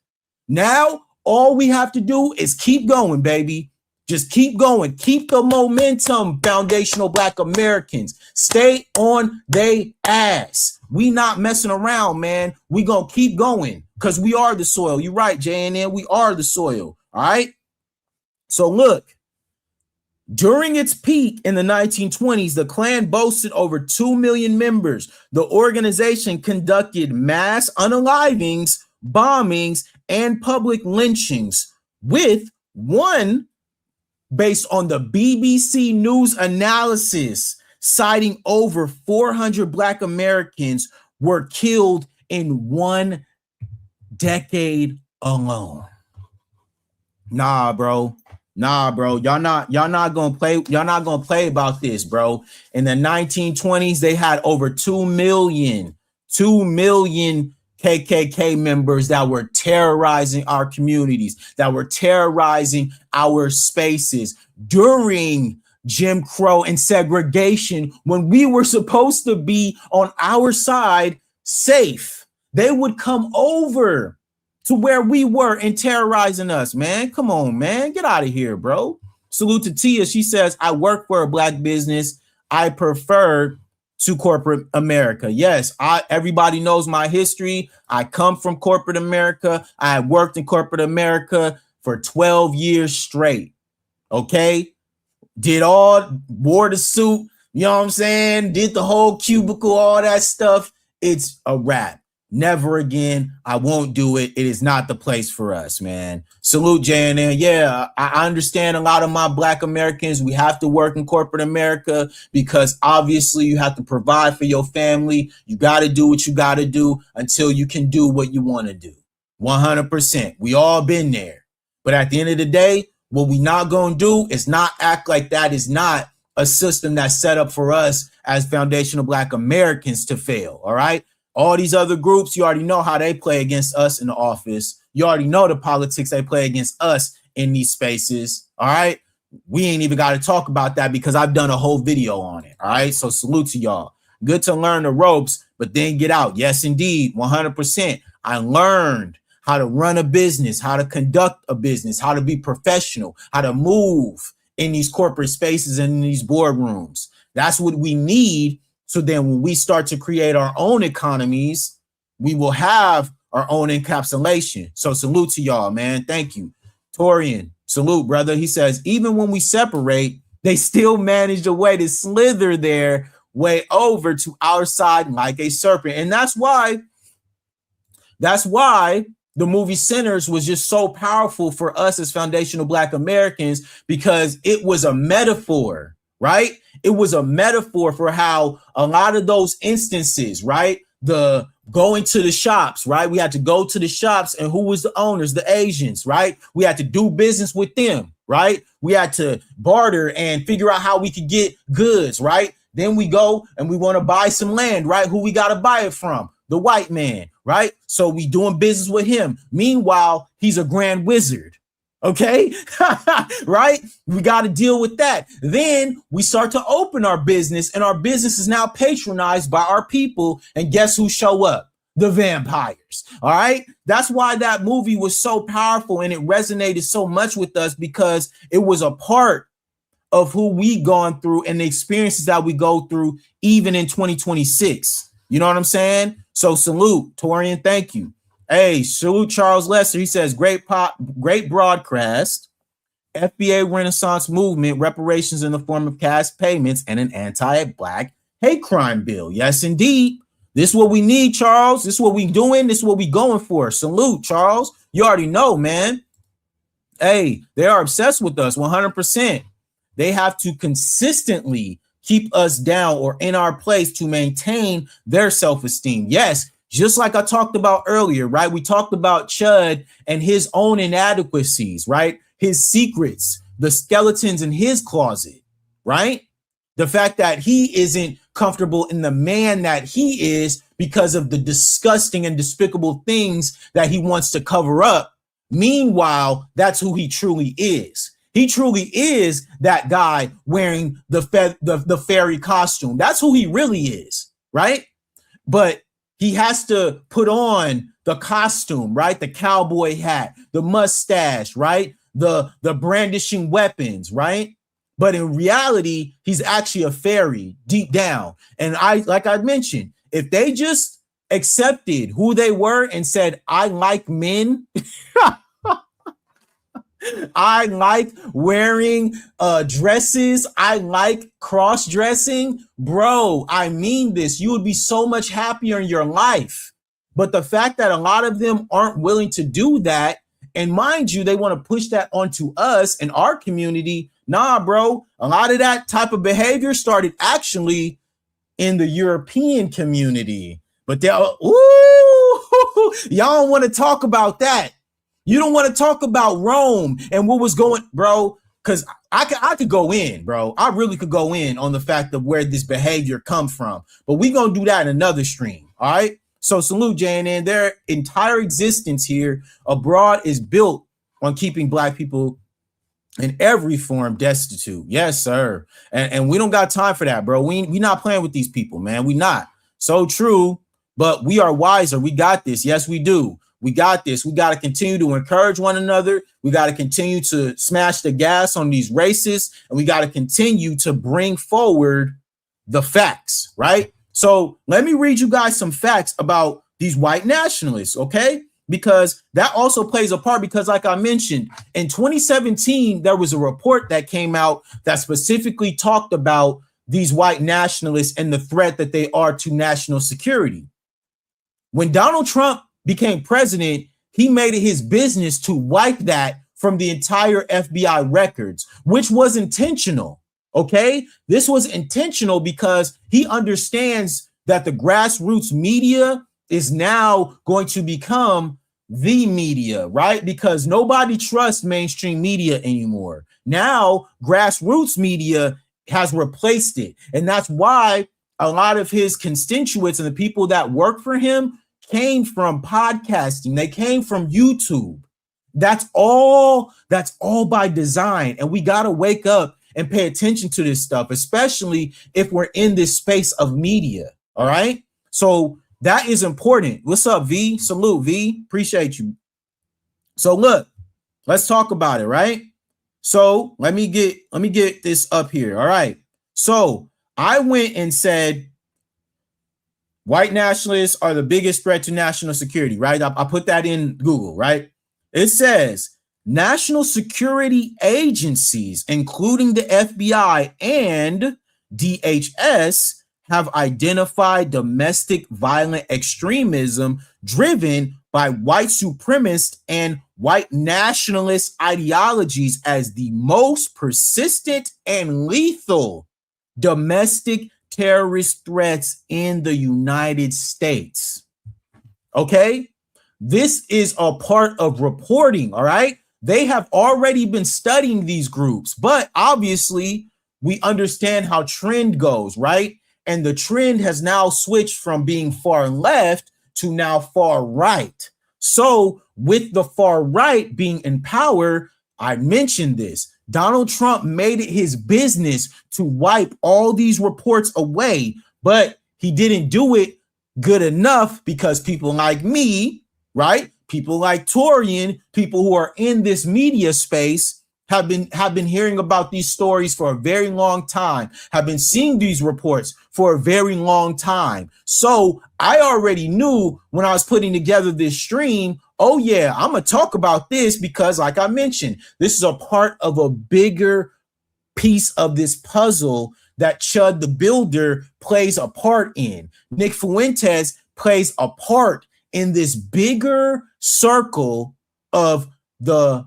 Now, all we have to do is keep going, baby. Just keep going. Keep the momentum, foundational Black Americans. Stay on they ass. We not messing around, man. We gonna keep going because we are the soil. You're right, JNN. We are the soil. All right. So look, during its peak in the 1920s, the Klan boasted over 2 million members. The organization conducted mass unalivings, bombings, and public lynchings, with one based on the BBC News analysis citing over 400 Black Americans were killed in 1 decade alone. Nah, bro. Y'all not gonna play about this, bro. In the 1920s, they had over 2 million KKK members that were terrorizing our communities, that were terrorizing our spaces during Jim Crow and segregation, when we were supposed to be on our side safe. They would come over to where we were and terrorizing us, man. Come on, man. Get out of here, bro. Salute to Tia. She says, I work for a Black business. I prefer to corporate America. Yes, everybody knows my history. I come from corporate America. I worked in corporate America for 12 years straight. Okay. Wore the suit, you know what I'm saying? Did the whole cubicle, all that stuff. It's a wrap. Never again. I won't do it. It is not the place for us, man. Salute, JNN. Yeah, I understand a lot of my Black Americans. We have to work in corporate America because obviously you have to provide for your family. You got to do what you got to do until you can do what you want to do. 100%. We all been there. But at the end of the day, what we not going to do is not act like that is not a system that's set up for us as foundational Black Americans to fail. All right. All these other groups, you already know how they play against us in the office. You already know the politics they play against us in these spaces. All right. We ain't even got to talk about that because I've done a whole video on it. All right. So salute to y'all. Good to learn the ropes, but then get out. Yes, indeed. 100%. I learned how to run a business, how to conduct a business, how to be professional, how to move in these corporate spaces and in these boardrooms. That's what we need. So then when we start to create our own economies, we will have our own encapsulation. So salute to y'all, man. Thank you. Torian, salute, brother. He says, even when we separate, they still manage a way to slither their way over to our side like a serpent. And that's why the movie Sinners was just so powerful for us as foundational Black Americans, because it was a metaphor, right? It was a metaphor for how a lot of those instances, right? The going to the shops, right? We had to go to the shops, and who was the owners? The Asians, right? We had to do business with them, right? We had to barter and figure out how we could get goods, right? Then we go and we want to buy some land, right? Who we got to buy it from? The white man, right? So we doing business with him. Meanwhile, he's a grand wizard. Okay, right? We got to deal with that. Then we start to open our business, and our business is now patronized by our people. And guess who show up? The vampires. All right. That's why that movie was so powerful and it resonated so much with us, because it was a part of who we gone through and the experiences that we go through even in 2026. You know what I'm saying? So salute, Torian. Thank you. Hey, salute Charles Lester. He says, great broadcast, FBA Renaissance movement, reparations in the form of cash payments, and an anti-Black hate crime bill. Yes, indeed. This is what we need, Charles. This is what we doing. This is what we going for. Salute, Charles. You already know, man. Hey, they are obsessed with us 100%. They have to consistently keep us down or in our place to maintain their self-esteem. Yes, Just like I talked about earlier, right? We talked about Chud and his own inadequacies, right? His secrets, the skeletons in his closet, right? The fact that he isn't comfortable in the man that he is because of the disgusting and despicable things that he wants to cover up. Meanwhile, that's who he truly is. He truly is that guy wearing the fairy costume. That's who he really is, right? But he has to put on the costume, right? The cowboy hat, the mustache, right? The brandishing weapons, right? But in reality, he's actually a fairy deep down. And like I mentioned, if they just accepted who they were and said, I like men, I like wearing dresses, I like cross-dressing, bro, I mean this, you would be so much happier in your life. But the fact that a lot of them aren't willing to do that, and mind you, they want to push that onto us in our community. Nah, bro, a lot of that type of behavior started actually in the European community. But they're, ooh, y'all don't want to talk about that. You don't want to talk about Rome and what was going, bro, because I could go in, bro. I really could go in on the fact of where this behavior comes from. But we're going to do that in another stream, all right? So salute, JNN. Their entire existence here abroad is built on keeping Black people in every form destitute. Yes, sir. And we don't got time for that, bro. We not playing with these people, man. We not. So true, but we are wiser. We got this. Yes, we do. We got this. We got to continue to encourage one another. We got to continue to smash the gas on these racists, and we got to continue to bring forward the facts, right? So let me read you guys some facts about these white nationalists, okay? Because that also plays a part, because like I mentioned, in 2017, there was a report that came out that specifically talked about these white nationalists and the threat that they are to national security. When Donald Trump became president, he made it his business to wipe that from the entire FBI records, which was intentional, okay? This was intentional because he understands that the grassroots media is now going to become the media, right? Because nobody trusts mainstream media anymore. Now, grassroots media has replaced it. And that's why a lot of his constituents and the people that work for him came from podcasting. They came from YouTube. That's all by design. And we got to wake up and pay attention to this stuff, especially if we're in this space of media. All right. So that is important. What's up, V? Salute, V. Appreciate you. So look, let's talk about it, right? So let me get this up here. All right. So I went and said, white nationalists are the biggest threat to national security, right? I put that in Google, right? It says national security agencies, including the FBI and DHS, have identified domestic violent extremism driven by white supremacist and white nationalist ideologies as the most persistent and lethal domestic terrorist threats in the United States. Okay, this is a part of reporting. All right, they have already been studying these groups, but obviously we understand how trend goes, right? And the trend has now switched from being far left to now far right. So with the far right being in power, I mentioned this, Donald Trump made it his business to wipe all these reports away, but he didn't do it good enough because people like me, right? People like Torian, people who are in this media space have been hearing about these stories for a very long time, have been seeing these reports for a very long time. So I already knew when I was putting together this stream, oh yeah, I'm going to talk about this because like I mentioned, this is a part of a bigger piece of this puzzle that Chud the Builder plays a part in. Nick Fuentes plays a part in this bigger circle of the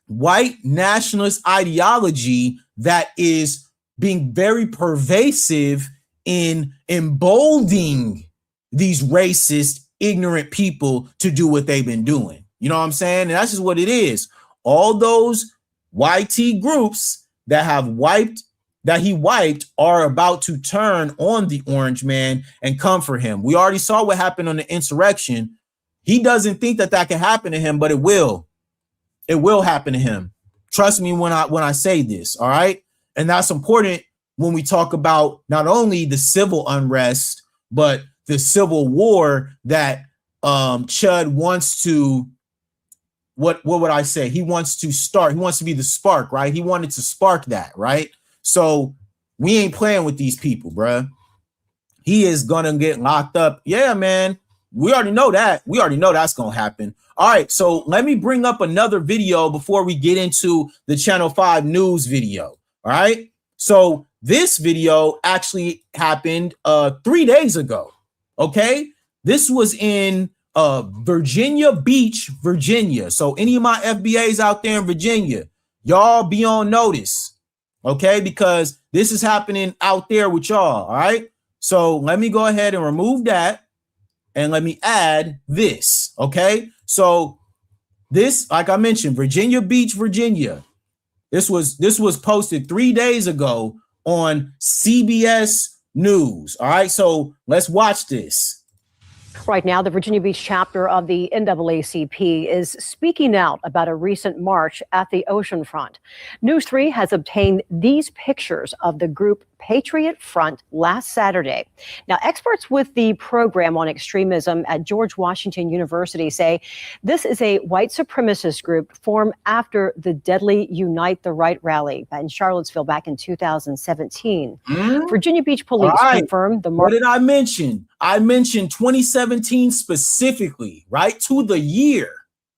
white nationalist ideology that is being very pervasive in emboldening these racist, ignorant people to do what they've been doing. You know what I'm saying? And that's just what it is. All those YT groups that he wiped are about to turn on the orange man and come for him. We already saw what happened on the insurrection. He doesn't think that can happen to him, but it will. It will happen to him. Trust me when I say this, all right? And that's important when we talk about not only the civil unrest, but the civil war that Chud wants to, what would I say? He wants to start. He wants to be the spark, right? He wanted to spark that, right? So we ain't playing with these people, bruh. He is gonna get locked up. Yeah, man. We already know that. We already know that's gonna happen. All right, so let me bring up another video before we get into the Channel 5 news video. All right. So this video actually happened 3 days ago. Okay. This was in Virginia Beach, Virginia. So any of my FBAs out there in Virginia, y'all be on notice. Okay, because this is happening out there with y'all. All right. So let me go ahead and remove that. And let me add this. Okay. So this, like I mentioned, Virginia Beach, Virginia. This was posted 3 days ago on CBS News. All right. So let's watch this. Right now, the Virginia Beach chapter of the NAACP is speaking out about a recent march at the oceanfront. News 3 has obtained these pictures of the group Patriot Front last Saturday. Now, experts with the program on extremism at George Washington University say this is a white supremacist group formed after the deadly Unite the Right rally in Charlottesville back in 2017. Virginia Beach police confirmed the march. What did I mention? I mentioned 2017 specifically, right? To the year.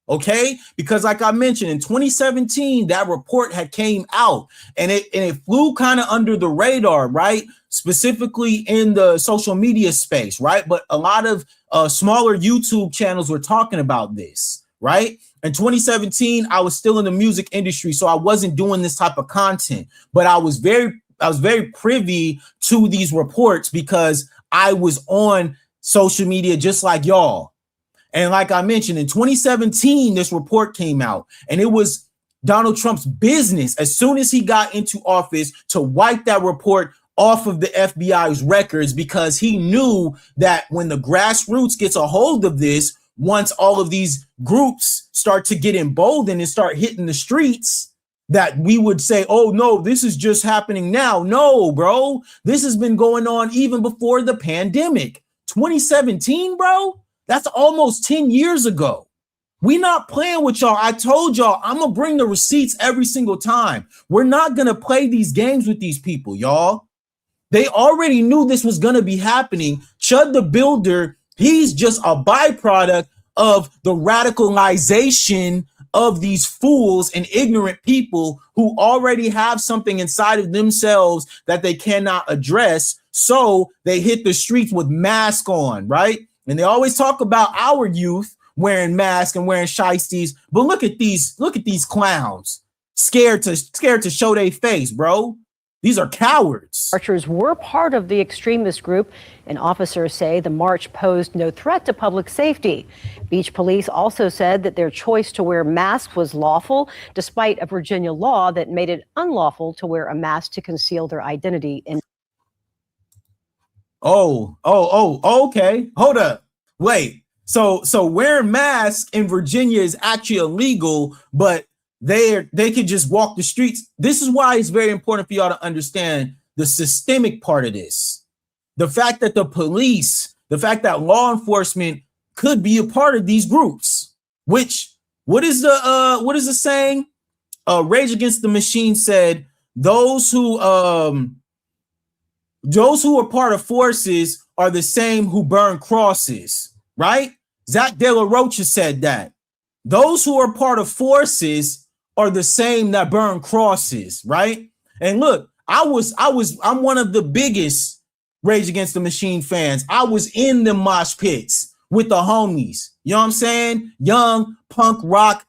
Okay, because like I mentioned in 2017, that report had came out and it flew kind of under the radar, right? Specifically in the social media space, right? But a lot of smaller YouTube channels were talking about this, right? In 2017, I was still in the music industry, so I wasn't doing this type of content, but I was very privy to these reports because I was on social media just like y'all. And like I mentioned, in 2017, this report came out and it was Donald Trump's business as soon as he got into office to wipe that report off of the FBI's records because he knew that when the grassroots gets a hold of this, once all of these groups start to get emboldened and start hitting the streets, that we would say, oh, no, this is just happening now. No, bro, this has been going on even before the pandemic. 2017, bro. That's almost 10 years ago. We not playing with y'all. I told y'all I'm gonna bring the receipts every single time. We're not gonna play these games with these people, y'all. They already knew this was gonna be happening. Chud the Builder, he's just a byproduct of the radicalization of these fools and ignorant people who already have something inside of themselves that they cannot address. So they hit the streets with masks on, right? And they always talk about our youth wearing masks and wearing shiesties, but look at these clowns scared to show their face, bro. These are cowards. Marchers were part of the extremist group, and officers say the march posed no threat to public safety. Beach police also said that their choice to wear masks was lawful, despite a Virginia law that made it unlawful to wear a mask to conceal their identity. Okay. Hold up. Wait. So wearing masks in Virginia is actually illegal, but they could just walk the streets. This is why it's very important for y'all to understand the systemic part of this. The fact that the police, the fact that law enforcement could be a part of these groups, which what is the saying? Rage Against the Machine said those who are part of forces are the same who burn crosses, right? Zach De La Rocha said that. Those who are part of forces are the same that burn crosses, right? And look, I'm one of the biggest Rage Against the Machine fans. I was in the mosh pits with the homies. You know what I'm saying? Young punk rock.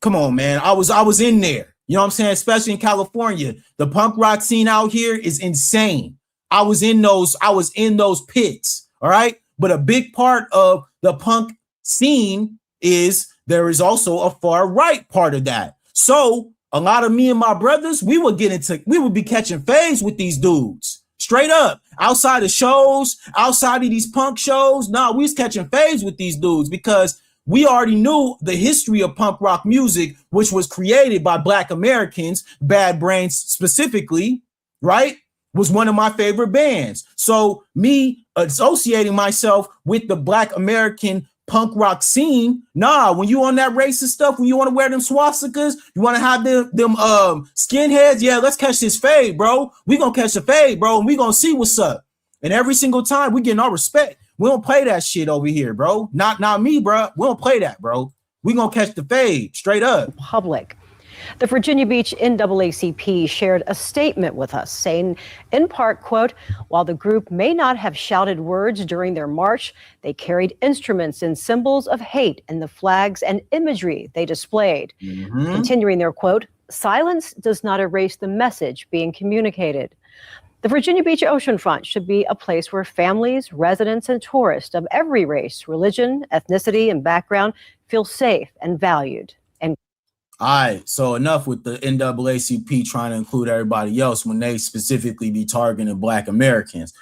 Come on, man. I was in there. You know what I'm saying? Especially in California. The punk rock scene out here is insane. I was in those pits. All right. But a big part of the punk scene is there is also a far right part of that. So a lot of me and my brothers, we would be catching fades with these dudes. Straight up. Outside of shows, outside of these punk shows, we was catching fades with these dudes because we already knew the history of punk rock music, which was created by Black Americans, Bad Brains specifically, right? Was one of my favorite bands. So me associating myself with the Black American punk rock scene, when you on that racist stuff, when you want to wear them swastikas, you want to have them skinheads, yeah, let's catch this fade, bro. We gonna catch the fade, bro, and we gonna see what's up. And every single time we getting our respect. We don't play that shit over here, bro. Not me, bro. We don't play that, bro. We gonna catch the fade straight up. Public. The Virginia Beach NAACP shared a statement with us saying, in part, quote, while the group may not have shouted words during their march, they carried instruments and symbols of hate in the flags and imagery they displayed. Continuing their quote, silence does not erase the message being communicated. The Virginia Beach oceanfront should be a place where families, residents, and tourists of every race, religion, ethnicity, and background feel safe and valued. All right, so enough with the NAACP trying to include everybody else when they specifically be targeting Black Americans.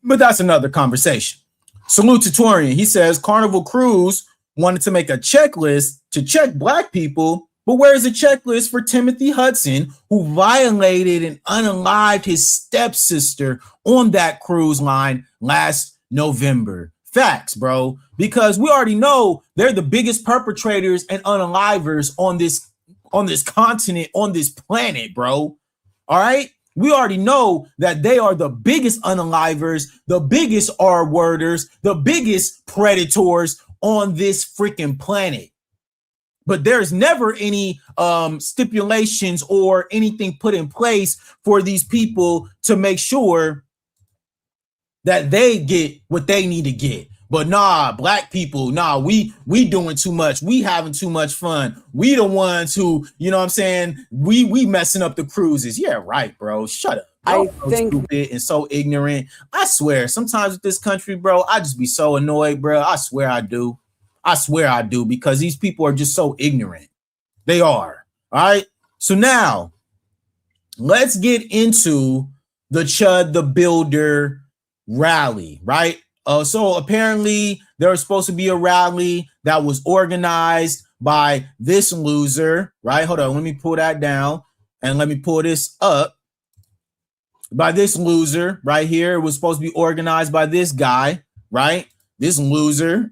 But that's another conversation. Salute to Torian. He says Carnival Cruise wanted to make a checklist to check Black people, but where's the checklist for Timothy Hudson, who violated and unalived his stepsister on that cruise line last November? Facts, bro, because we already know they're the biggest perpetrators and unalivers on this continent, on this planet, bro. All right. We already know that they are the biggest unalivers, the biggest R-worders, the biggest predators on this freaking planet. But there's never any stipulations or anything put in place for these people to make sure that they get what they need to get. But Black people, we doing too much. We having too much fun. We the ones who, you know what I'm saying? We messing up the cruises. Yeah, right, bro. Shut up. I think so stupid and so ignorant. I swear, sometimes with this country, bro, I just be so annoyed, bro. I swear I do. Because these people are just so ignorant. They are. All right. So now let's get into the Chud the Builder rally, right? So apparently there was supposed to be a rally that was organized by this loser, right? Hold on, let me pull that down and let me pull this up. By this loser right here. It was supposed to be organized by this guy, right? This loser.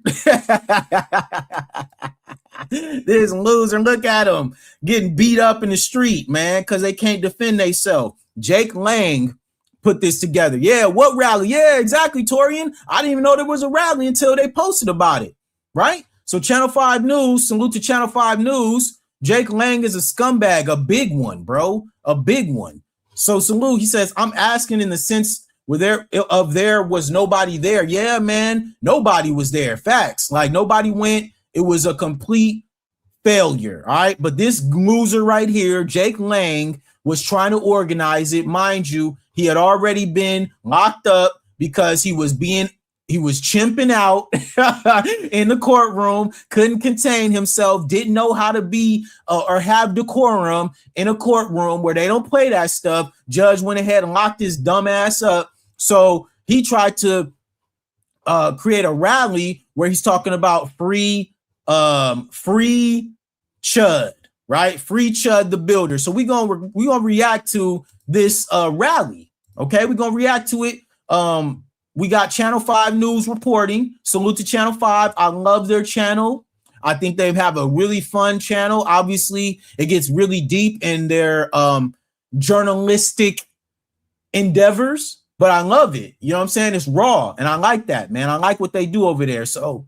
This loser, look at him getting beat up in the street, man, because they can't defend themselves. Jake Lang put this together. Yeah, what rally? Yeah, exactly, Torian. I didn't even know there was a rally until they posted about it, right? So Channel 5 News, salute to Channel 5 News. Jake Lang is a scumbag, a big one, bro, a big one. So salute, he says, I'm asking in the sense where there was nobody there. Yeah, man, nobody was there. Facts, like nobody went. It was a complete failure, all right? But this loser right here, Jake Lang, was trying to organize it. Mind you, he had already been locked up because he was chimping out in the courtroom, couldn't contain himself, didn't know how to be or have decorum in a courtroom where they don't play that stuff. Judge went ahead and locked his dumb ass up. So he tried to create a rally where he's talking about free Chud, right? Free Chud the Builder. So we gonna react to this rally. Okay, we're gonna react to it. We got Channel 5 News reporting. Salute to Channel 5. I love their channel. I think they have a really fun channel. Obviously, it gets really deep in their journalistic endeavors, but I love it. You know what I'm saying? It's raw, and I like that, man. I like what they do over there. So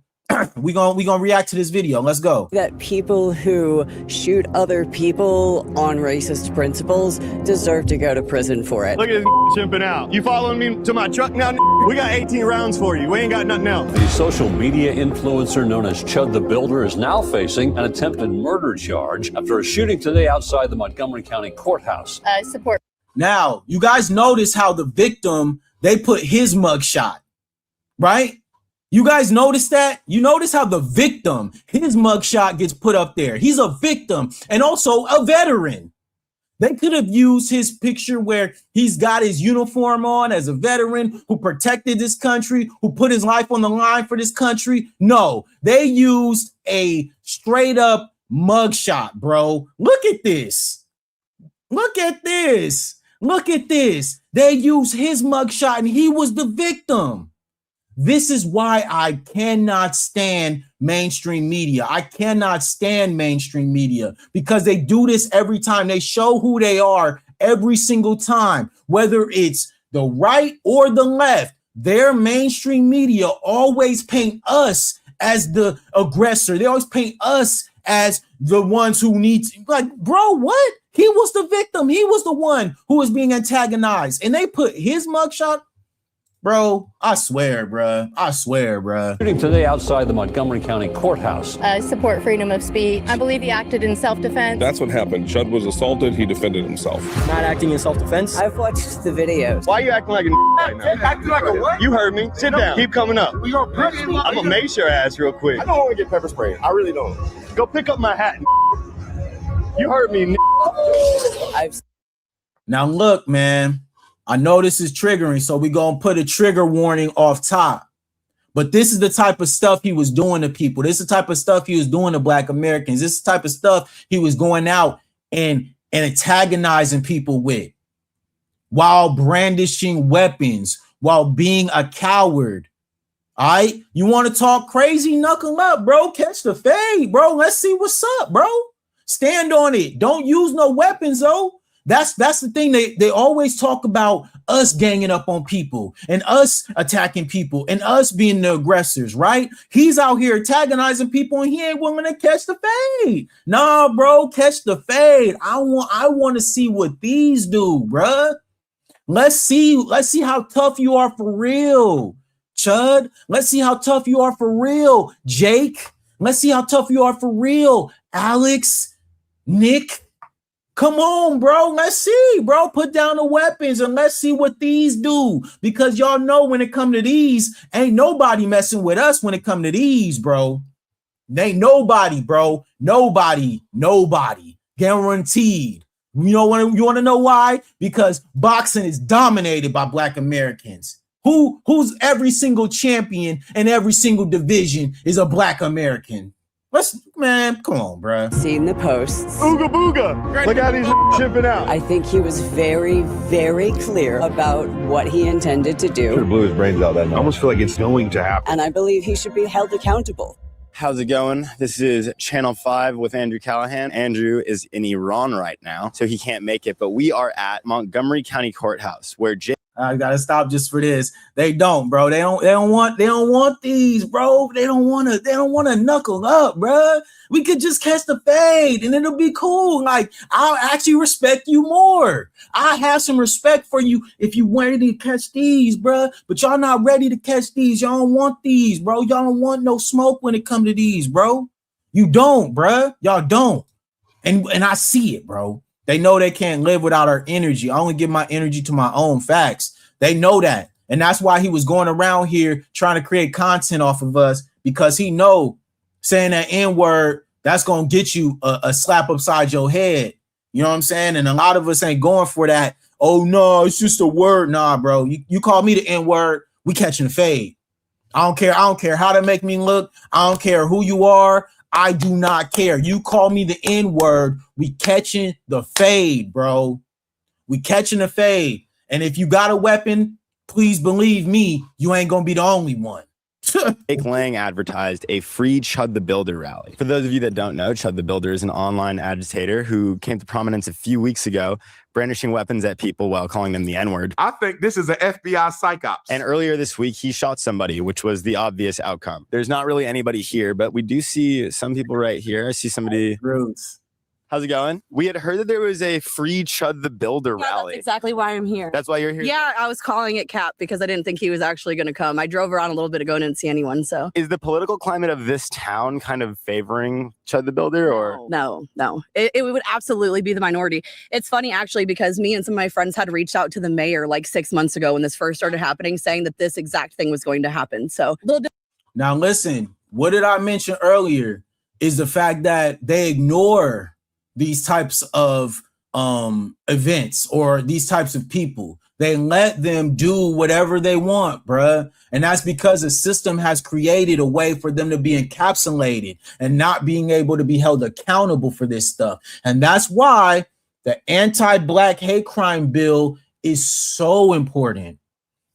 we gonna react to this video. Let's go. That people who shoot other people on racist principles deserve to go to prison for it. Look at this chimping out. You following me to my truck now? We got 18 rounds for you. We ain't got nothing else. The social media influencer known as Chud the Builder is now facing an attempted murder charge after a shooting today outside the Montgomery County Courthouse. Support. Now, you guys notice how the victim, they put his mugshot, right? You guys notice that? You notice how the victim, his mugshot gets put up there. He's a victim and also a veteran. They could have used his picture where he's got his uniform on as a veteran who protected this country, who put his life on the line for this country. No, they used a straight up mugshot, bro. Look at this. Look at this. Look at this. They used his mugshot and he was the victim. This is why I cannot stand mainstream media. I cannot stand mainstream media because they do this every time. They show who they are every single time, whether it's the right or the left. Their mainstream media always paint us as the aggressor. They always paint us as the ones who need to, like, bro, what? He was the victim. He was the one who was being antagonized. And they put his mugshot. Bro, I swear, bro. I swear, bro. Shooting today outside the Montgomery County Courthouse. Support freedom of speech. I believe he acted in self-defense. That's what happened. Chud was assaulted. He defended himself. Not acting in self-defense. I've watched the videos. Why are you acting like a right now? Acting like a what? You heard me. Sit down. Keep coming up. We gonna press you? I'm gonna mace your ass real quick. I don't want to get pepper sprayed. I really don't. Go pick up my hat. You heard me. Now look, man. I know this is triggering, so we're going to put a trigger warning off top. But this is the type of stuff he was doing to people. This is the type of stuff he was doing to Black Americans. This is the type of stuff he was going out and antagonizing people with while brandishing weapons, while being a coward. All right? You want to talk crazy? Knuckle up, bro. Catch the fade, bro. Let's see what's up, bro. Stand on it. Don't use no weapons, though. That's the thing. They always talk about us ganging up on people and us attacking people and us being the aggressors, right? He's out here antagonizing people and he ain't willing to catch the fade. Nah, bro, catch the fade. I want to see what these do, bruh. Let's see how tough you are for real, Chud. Let's see how tough you are for real, Jake. Let's see how tough you are for real, Alex, Nick. Come on, bro. Let's see, bro. Put down the weapons and let's see what these do. Because y'all know when it come to these, ain't nobody messing with us when it come to these, bro. Ain't nobody, bro. Nobody. Guaranteed. You want to know why? Because boxing is dominated by Black Americans. Who's every single champion in every single division is a Black American. Man, come on, bro. Seen the posts. Ooga booga. Look how he's shipping out. I think he was very, very clear about what he intended to do. Should have blew his brains out that night. I almost feel like it's going to happen. And I believe he should be held accountable. How's it going? This is Channel 5 with Andrew Callahan. Andrew is in Iran right now, so he can't make it. But we are at Montgomery County Courthouse where I gotta stop just for this. They don't, bro. They don't want these, bro. They don't want to knuckle up, bro. We could just catch the fade and it'll be cool. Like, I'll actually respect you more. I have some respect for you if you ready to catch these, bro. But y'all not ready to catch these. Y'all don't want these, bro. Y'all don't want no smoke when it come to these, bro. You don't, bro. Y'all don't. And I see it, bro. They know they can't live without our energy. I only give my energy to my own facts. They know that. And that's why he was going around here trying to create content off of us, because he know saying that N-word, that's going to get you a slap upside your head. You know what I'm saying? And a lot of us ain't going for that. Oh, no, it's just a word. Nah, bro. You call me the N-word, we catching the fade. I don't care. I don't care how to make me look. I don't care who you are. I do not care. You call me the N-word, we catching the fade, bro. We catching the fade. And if you got a weapon, please believe me, you ain't going to be the only one. Jake Lang advertised a free Chud the Builder rally. For those of you that don't know, Chud the Builder is an online agitator who came to prominence a few weeks ago, brandishing weapons at people while calling them the N-word. I think this is an FBI psychops. And earlier this week, he shot somebody, which was the obvious outcome. There's not really anybody here, but we do see some people right here. I see somebody. Roots. How's it going? We had heard that there was a free Chud the Builder rally. That's exactly why I'm here. That's why you're here? Yeah, I was calling it Cap because I didn't think he was actually going to come. I drove around a little bit ago and didn't see anyone, so. Is the political climate of this town kind of favoring Chud the Builder, or? No. It would absolutely be the minority. It's funny, actually, because me and some of my friends had reached out to the mayor like 6 months ago when this first started happening, saying that this exact thing was going to happen. So a little bit. Now, listen, what did I mention earlier is the fact that they ignore these types of events or these types of people. They let them do whatever they want, bruh. And that's because the system has created a way for them to be encapsulated and not being able to be held accountable for this stuff. And that's why the anti-Black hate crime bill is so important.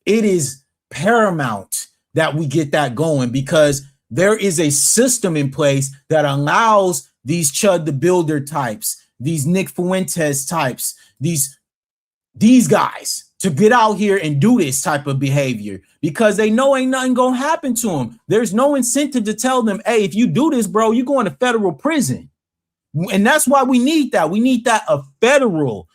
It is paramount that we get that going, because there is a system in place that allows these Chud the Builder types, these Nick Fuentes types, these guys to get out here and do this type of behavior, because they know ain't nothing gonna happen to them. There's no incentive to tell them, hey, if you do this, bro, you're going to federal prison. And that's why we need that. We need that a federal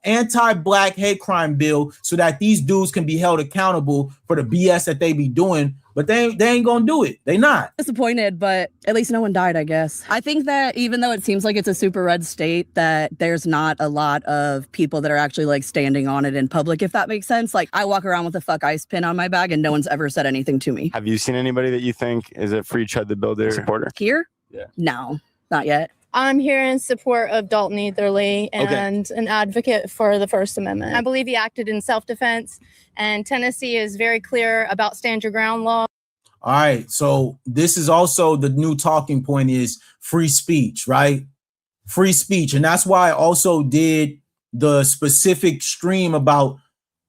anti-Black hate crime bill, so that these dudes can be held accountable for the BS that they be doing. But they ain't gonna do it. They not. Disappointed, but at least no one died, I guess. I think that even though it seems like it's a super red state, that there's not a lot of people that are actually like standing on it in public, if that makes sense. Like, I walk around with a fuck ICE pin on my bag and no one's ever said anything to me. Have you seen anybody that you think is a Free Chud the Builder supporter? Here? Yeah. No, not yet. I'm here in support of Dalton Etherly and an advocate for the First Amendment. I believe he acted in self-defense, and Tennessee is very clear about stand your ground law. All right, so this is also the new talking point is free speech, right? Free speech. And that's why I also did the specific stream about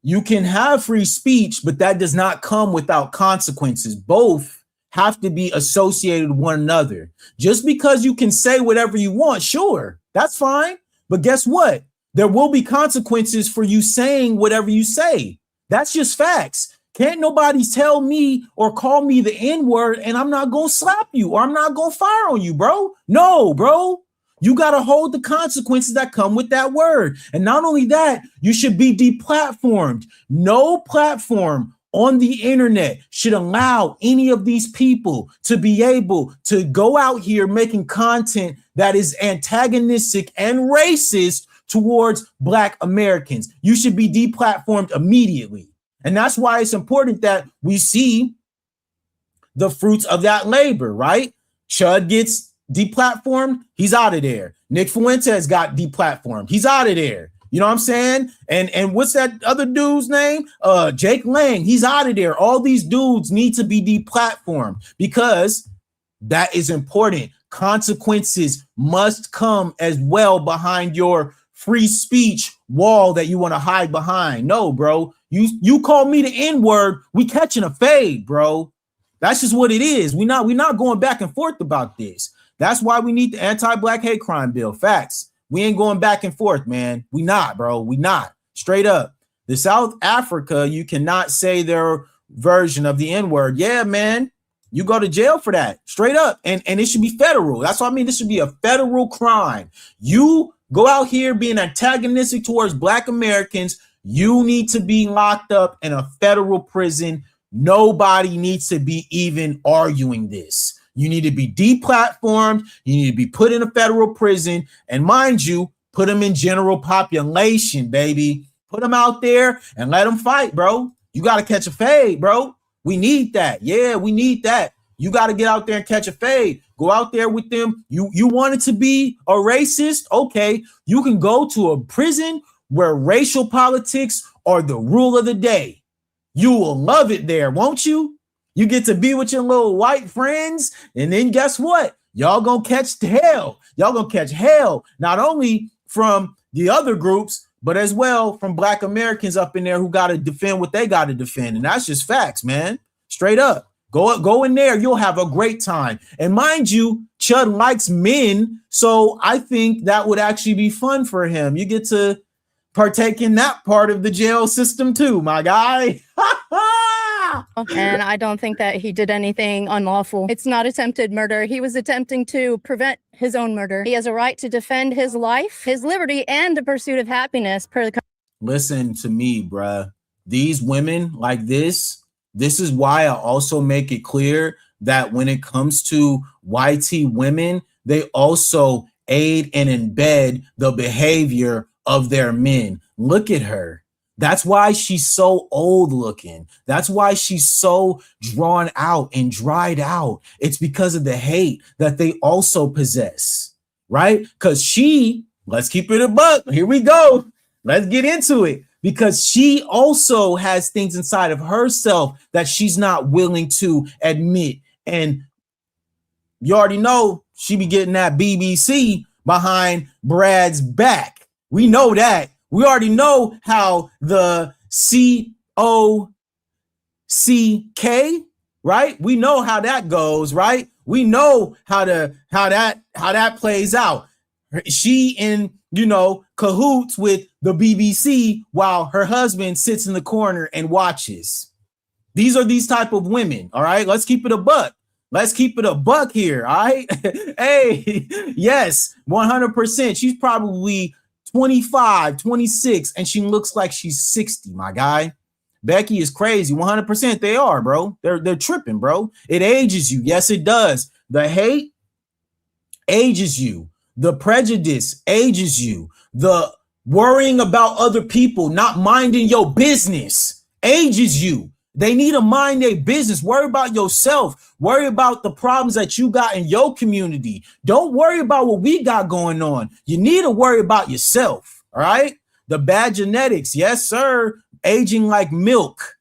you can have free speech, but that does not come without consequences. Both have to be associated with one another. Just because you can say whatever you want, sure, that's fine. But guess what? There will be consequences for you saying whatever you say. That's just facts. Can't nobody tell me or call me the N-word and I'm not gonna slap you or I'm not gonna fire on you, bro. No, bro. You gotta hold the consequences that come with that word. And not only that, you should be deplatformed. No platform on the internet should allow any of these people to be able to go out here making content that is antagonistic and racist towards Black Americans. You should be deplatformed immediately. And that's why it's important that we see the fruits of that labor, right? Chud gets deplatformed, he's out of there. Nick Fuentes got deplatformed, he's out of there. You know what I'm saying? And what's that other dude's name? Jake Lang, he's out of there. All these dudes need to be deplatformed because that is important. Consequences must come as well behind your free speech wall that you want to hide behind. No, bro. You call me the N-word, we catching a fade, bro. That's just what it is. We're not going back and forth about this. That's why we need the anti-Black hate crime bill. Facts. We ain't going back and forth, man. We not, bro. We not. Straight up. The South Africa, you cannot say their version of the N-word. Yeah, man. You go to jail for that. Straight up. And it should be federal. That's what I mean. This should be a federal crime. You go out here being antagonistic towards Black Americans, you need to be locked up in a federal prison. Nobody needs to be even arguing this. You need to be deplatformed. You need to be put in a federal prison. And mind you, put them in general population, baby. Put them out there and let them fight, bro. You got to catch a fade, bro. We need that. Yeah, we need that. You got to get out there and catch a fade. Go out there with them. You wanted to be a racist? Okay, you can go to a prison where racial politics are the rule of the day. You will love it there, won't you? You get to be with your little white friends, and then guess what? Y'all gonna catch hell. Y'all gonna catch hell, not only from the other groups, but as well from Black Americans up in there who got to defend what they got to defend. And that's just facts, man. Straight up. Go in there. You'll have a great time. And mind you, Chud likes men, so I think that would actually be fun for him. You get to partake in that part of the jail system too, my guy. And I don't think that he did anything unlawful. It's not attempted murder. He was attempting to prevent his own murder. He has a right to defend his life, his liberty, and the pursuit of happiness per the. Listen to me, bruh. These women like this is why I also make it clear that when it comes to YT women, they also aid and embed the behavior of their men. Look at her. That's why she's so old looking. That's why she's so drawn out and dried out. It's because of the hate that they also possess, right? Because let's keep it a buck. Here we go. Let's get into it. Because she also has things inside of herself that she's not willing to admit. And you already know she be getting that BBC behind Brad's back. We know that. We already know how the COCK, right? We know how that goes, right? We know how that plays out. She in, cahoots with the BBC while her husband sits in the corner and watches. These are these type of women, all right? Let's keep it a buck. Let's keep it a buck here, all right? Hey, yes, 100%. She's probably 25, 26, and she looks like she's 60, my guy. Becky is crazy. 100% they are, bro. They're tripping, bro. It ages you. Yes, it does. The hate ages you. The prejudice ages you. The worrying about other people, not minding your business ages you. They need to mind their business. Worry about yourself. Worry about the problems that you got in your community. Don't worry about what we got going on. You need to worry about yourself. All right. The bad genetics. Yes, sir. Aging like milk.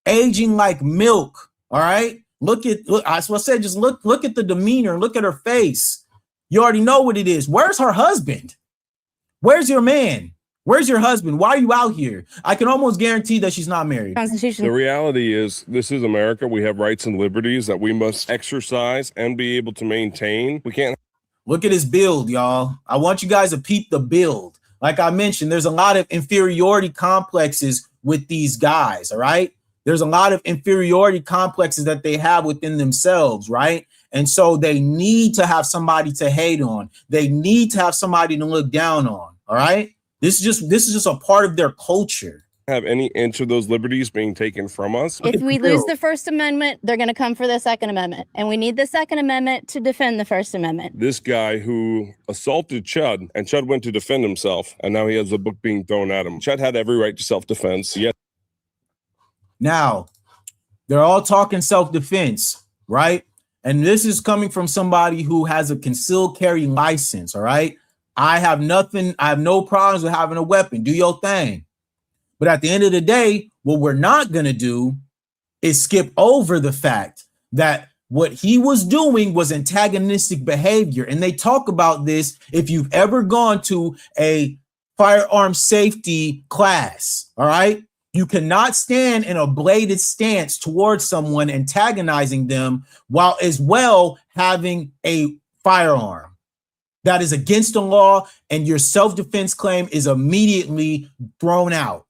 Aging like milk. All right. Look, that's what I said. Just look at the demeanor. Look at her face. You already know what it is. Where's her husband? Where's your man? Where's your husband? Why are you out here? I can almost guarantee that she's not married. The reality is, this is America. We have rights and liberties that we must exercise and be able to maintain. We can't. Look at his build, y'all. I want you guys to peep the build. Like I mentioned, there's a lot of inferiority complexes with these guys, all right? There's a lot of inferiority complexes that they have within themselves, right? And so they need to have somebody to hate on. They need to have somebody to look down on, all right? This is just a part of their culture. Have any inch of those liberties being taken from us. If we lose the First Amendment, they're going to come for the Second Amendment. And we need the Second Amendment to defend the First Amendment. This guy who assaulted Chud, and Chud went to defend himself, and now he has a book being thrown at him. Chud had every right to self-defense. Yes. Now, they're all talking self-defense, right? And this is coming from somebody who has a concealed carry license, all right? I have no problems with having a weapon. Do your thing. But at the end of the day, what we're not going to do is skip over the fact that what he was doing was antagonistic behavior. And they talk about this if you've ever gone to a firearm safety class, all right? You cannot stand in a bladed stance towards someone, antagonizing them, while as well having a firearm. That is against the law, and your self-defense claim is immediately thrown out.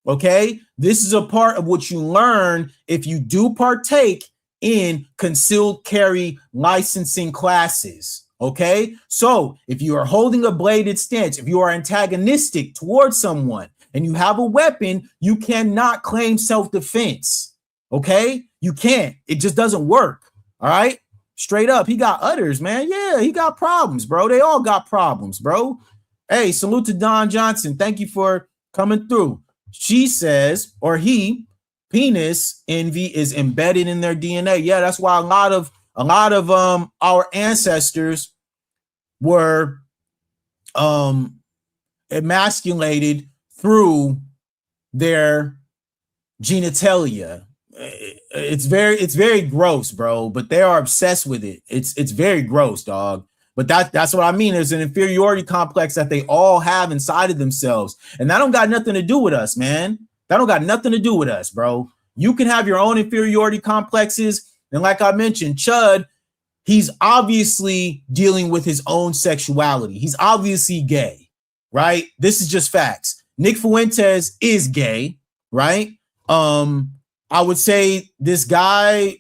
Okay? This is a part of what you learn if you do partake in concealed carry licensing classes. Okay? So if you are holding a bladed stance, if you are antagonistic towards someone and you have a weapon, you cannot claim self-defense. Okay? You can't. It just doesn't work. All right? Straight up, he got udders, man. Yeah, he got problems, bro. They all got problems, bro. Hey, salute to Don Johnson. Thank you for coming through. She says, or he, penis envy is embedded in their DNA. Yeah, that's why a lot of our ancestors were emasculated through their genitalia. It's very gross, bro, but they are obsessed with it. It's very gross, dog. But that's what I mean. There's an inferiority complex that they all have inside of themselves. And that don't got nothing to do with us, man. That don't got nothing to do with us, bro. You can have your own inferiority complexes. And like I mentioned, Chud, he's obviously dealing with his own sexuality. He's obviously gay, right? This is just facts. Nick Fuentes is gay, right? I would say this guy,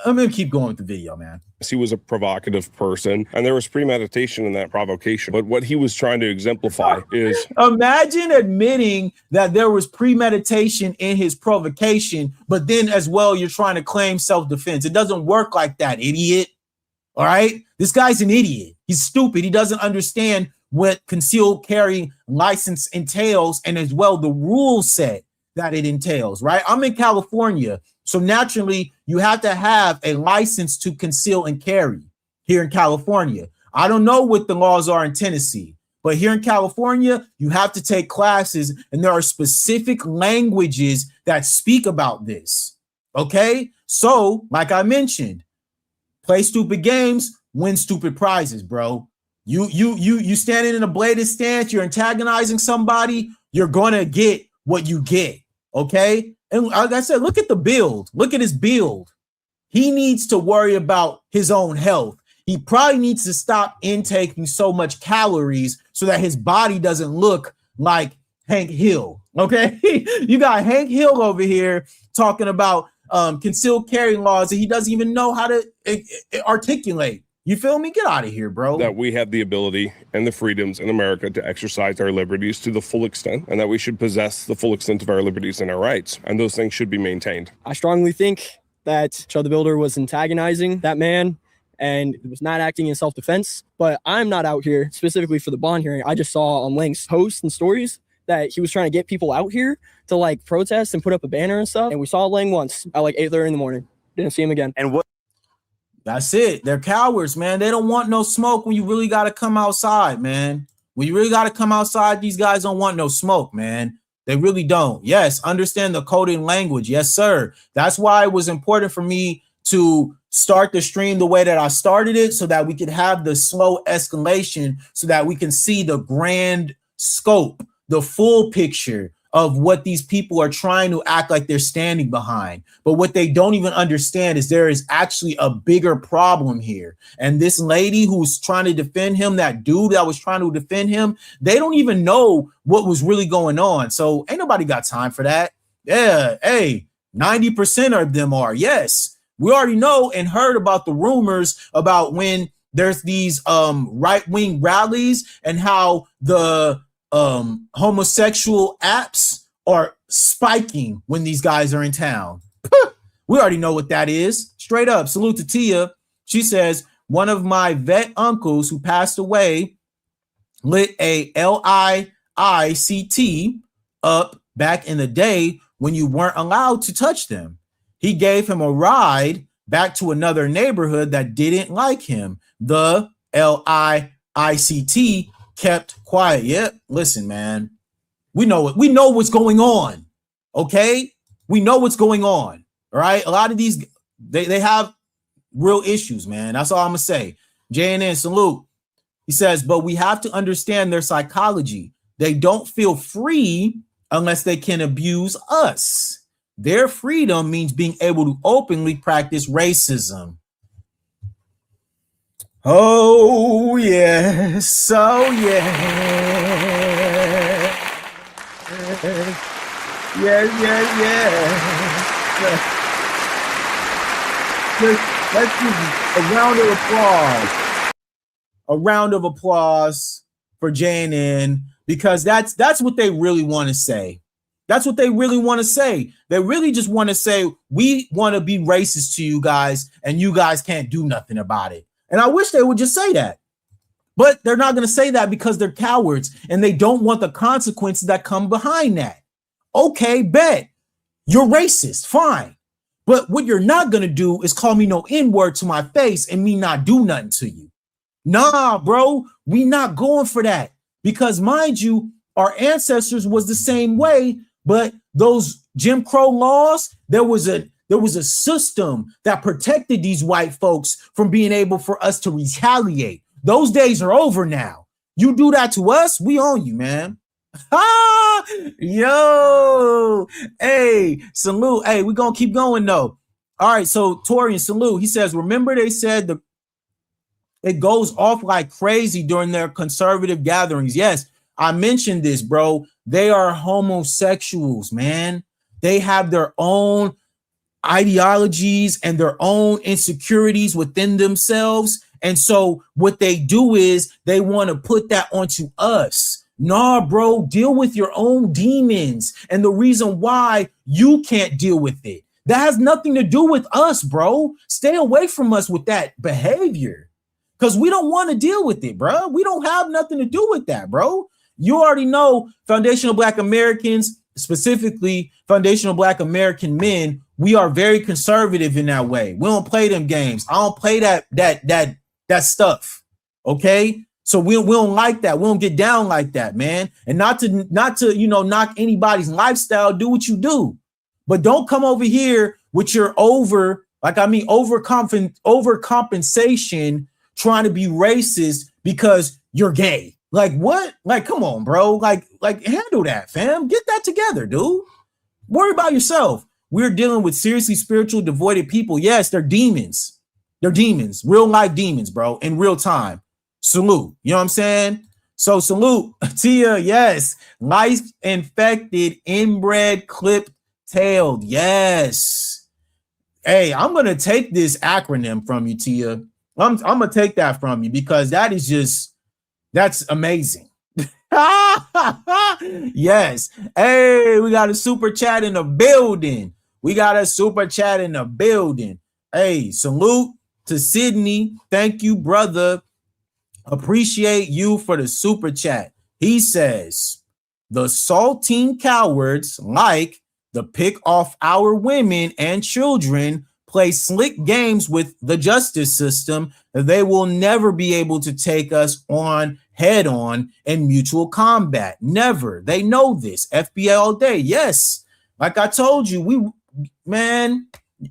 I'm going to keep going with the video, man. He was a provocative person, and there was premeditation in that provocation. But what he was trying to exemplify is... Imagine admitting that there was premeditation in his provocation, but then as well, you're trying to claim self-defense. It doesn't work like that, idiot. All right? This guy's an idiot. He's stupid. He doesn't understand what concealed carry license entails, and as well the rule set that it entails, right? I'm in California, so naturally you have to have a license to conceal and carry here in California. I don't know what the laws are in Tennessee, but here in California, you have to take classes, and there are specific languages that speak about this. Okay, so like I mentioned, play stupid games, win stupid prizes, bro. You standing in a bladed stance, you're antagonizing somebody, you're gonna get what you get. Okay, and like I said, look at the build. Look at his build. He needs to worry about his own health. He probably needs to stop intaking so much calories so that his body doesn't look like Hank Hill. Okay, you got Hank Hill over here talking about concealed carry laws that he doesn't even know how to articulate. You feel me? Get out of here, bro. That we have the ability and the freedoms in America to exercise our liberties to the full extent, and that we should possess the full extent of our liberties and our rights, and those things should be maintained. I strongly think that Chud the Builder was antagonizing that man and was not acting in self-defense, but I'm not out here specifically for the bond hearing. I just saw on Link's posts and stories that he was trying to get people out here to like protest and put up a banner and stuff, and we saw Lang once at like 8:30 in the morning. Didn't see him again. And what? That's it. They're cowards, man. They don't want no smoke when you really got to come outside, man. When you really got to come outside, these guys don't want no smoke, man. They really don't. Yes, understand the coding language. Yes, sir. That's why it was important for me to start the stream the way that I started it, so that we could have the slow escalation, so that we can see the grand scope, the full picture of what these people are trying to act like they're standing behind. But what they don't even understand is there is actually a bigger problem here. And this lady who's trying to defend him, that dude that was trying to defend him, they don't even know what was really going on. So ain't nobody got time for that. Yeah, hey, 90% of them are. Yes, we already know and heard about the rumors about when there's these right-wing rallies and how the homosexual apps are spiking when these guys are in town. We already know what that is. Straight up. Salute to Tia. She says, one of my vet uncles who passed away lit a LIICT up back in the day when you weren't allowed to touch them. He gave him a ride back to another neighborhood that didn't like him. The LIICT kept quiet. Yep. Listen, man, we know it. We know what's going on. Okay. We know what's going on. All right. A lot of these, they have real issues, man. That's all I'm going to say. JNN, salute. He says, but we have to understand their psychology. They don't feel free unless they can abuse us. Their freedom means being able to openly practice racism. Oh, yes. Oh, yes. Yes, yes, yes. Let's give a round of applause. A round of applause for JNN, because that's what they really want to say. That's what they really want to say. They really just want to say, we want to be racist to you guys, and you guys can't do nothing about it. And I wish they would just say that. But they're not going to say that because they're cowards and they don't want the consequences that come behind that. Okay, bet. You're racist. Fine. But what you're not going to do is call me no N-word to my face and me not do nothing to you. Nah, bro. We not going for that. Because mind you, our ancestors was the same way, but those Jim Crow laws, there was a system that protected these white folks from being able for us to retaliate. Those days are over now. You do that to us, we own you, man. Ah, yo, hey, salute. Hey, we're gonna keep going though. All right, so Torian, salute. He says, remember they said it goes off like crazy during their conservative gatherings. Yes, I mentioned this, bro. They are homosexuals, man. They have their own ideologies and their own insecurities within themselves. And so what they do is they want to put that onto us. Nah, bro, deal with your own demons and the reason why you can't deal with it. That has nothing to do with us, bro. Stay away from us with that behavior. because we don't want to deal with it, bro. We don't have nothing to do with that, bro. You already know foundational Black Americans, specifically foundational Black American men, we are very conservative in that way. We don't play them games. I don't play that stuff. Okay. So we don't like that. We don't get down like that, man. And not to knock anybody's lifestyle. Do what you do, but don't come over here with your overcompensation, trying to be racist because you're gay. Like what? Like, come on, bro. Like handle that, fam. Get that together, dude. Worry about yourself. We're dealing with seriously spiritual devoided people. Yes, they're demons. They're demons, real life demons, bro, in real time. Salute. You know what I'm saying? So salute, Tia. Yes. Life infected, inbred, clipped tailed. Yes. Hey, I'm going to take this acronym from you, Tia. I'm going to take that from you because that's amazing. Yes. Hey, we got a super chat in the building. Hey, salute to Sydney. Thank you, brother. Appreciate you for the super chat. He says, the saltine cowards like the pick off our women and children play slick games with the justice system. They will never be able to take us on head on in mutual combat. Never. They know this. FBI all day. Yes. Like I told you,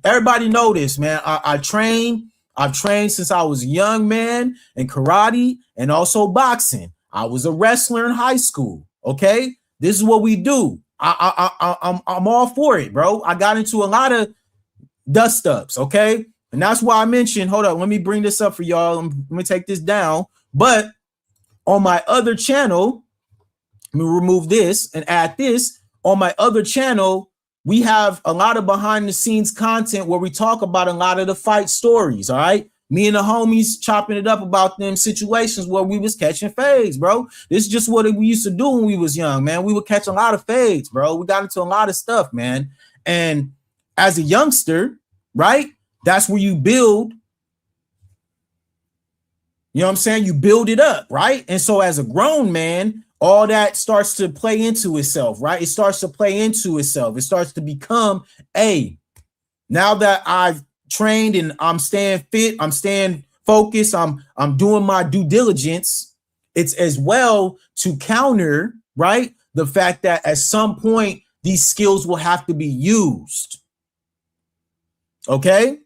everybody know this, man. I've trained since I was a young man in karate and also boxing. I was a wrestler in high school. Okay. This is what we do. I'm all for it, bro. I got into a lot of dust ups. Okay. And that's why I mentioned, hold up, let me bring this up for y'all. Let me take this down. But on my other channel, let me remove this and add this. On my other channel, we have a lot of behind the scenes content where we talk about a lot of the fight stories. All right. Me and the homies chopping it up about them situations where we was catching fades, bro. This is just what we used to do when we was young, man. We would catch a lot of fades, bro. We got into a lot of stuff, man. And as a youngster, right, that's where you build. You know what I'm saying? You build it up, right? And so as a grown man, all that starts to play into itself, right? It starts to play into itself. It starts to become, now that I've trained and I'm staying fit, I'm staying focused, I'm doing my due diligence. It's as well to counter, right, the fact that at some point these skills will have to be used. Okay?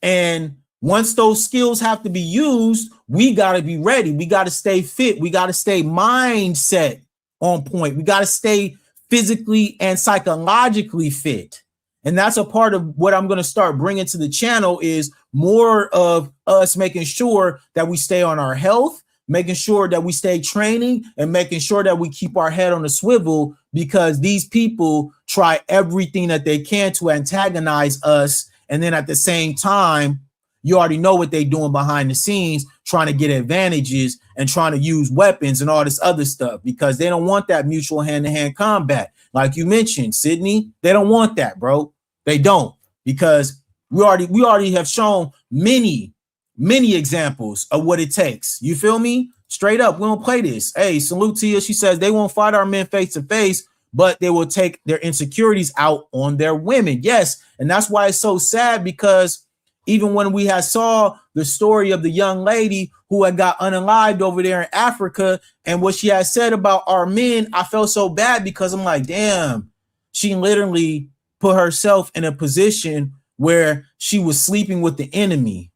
And once those skills have to be used, we got to be ready. We got to stay fit. We got to stay mindset on point. We got to stay physically and psychologically fit. And that's a part of what I'm going to start bringing to the channel is more of us making sure that we stay on our health, making sure that we stay training and making sure that we keep our head on the swivel because these people try everything that they can to antagonize us. And then at the same time, you already know what they're doing behind the scenes, trying to get advantages and trying to use weapons and all this other stuff because they don't want that mutual hand-to-hand combat. Like you mentioned, Sydney, they don't want that, bro. They don't because we already have shown many examples of what it takes. You feel me? Straight up, we don't play this. Hey, salute to you. She says they won't fight our men face to face, but they will take their insecurities out on their women. Yes, and that's why it's so sad because even when we had saw the story of the young lady who had got unalived over there in Africa and what she had said about our men, I felt so bad because I'm like, damn, she literally put herself in a position where she was sleeping with the enemy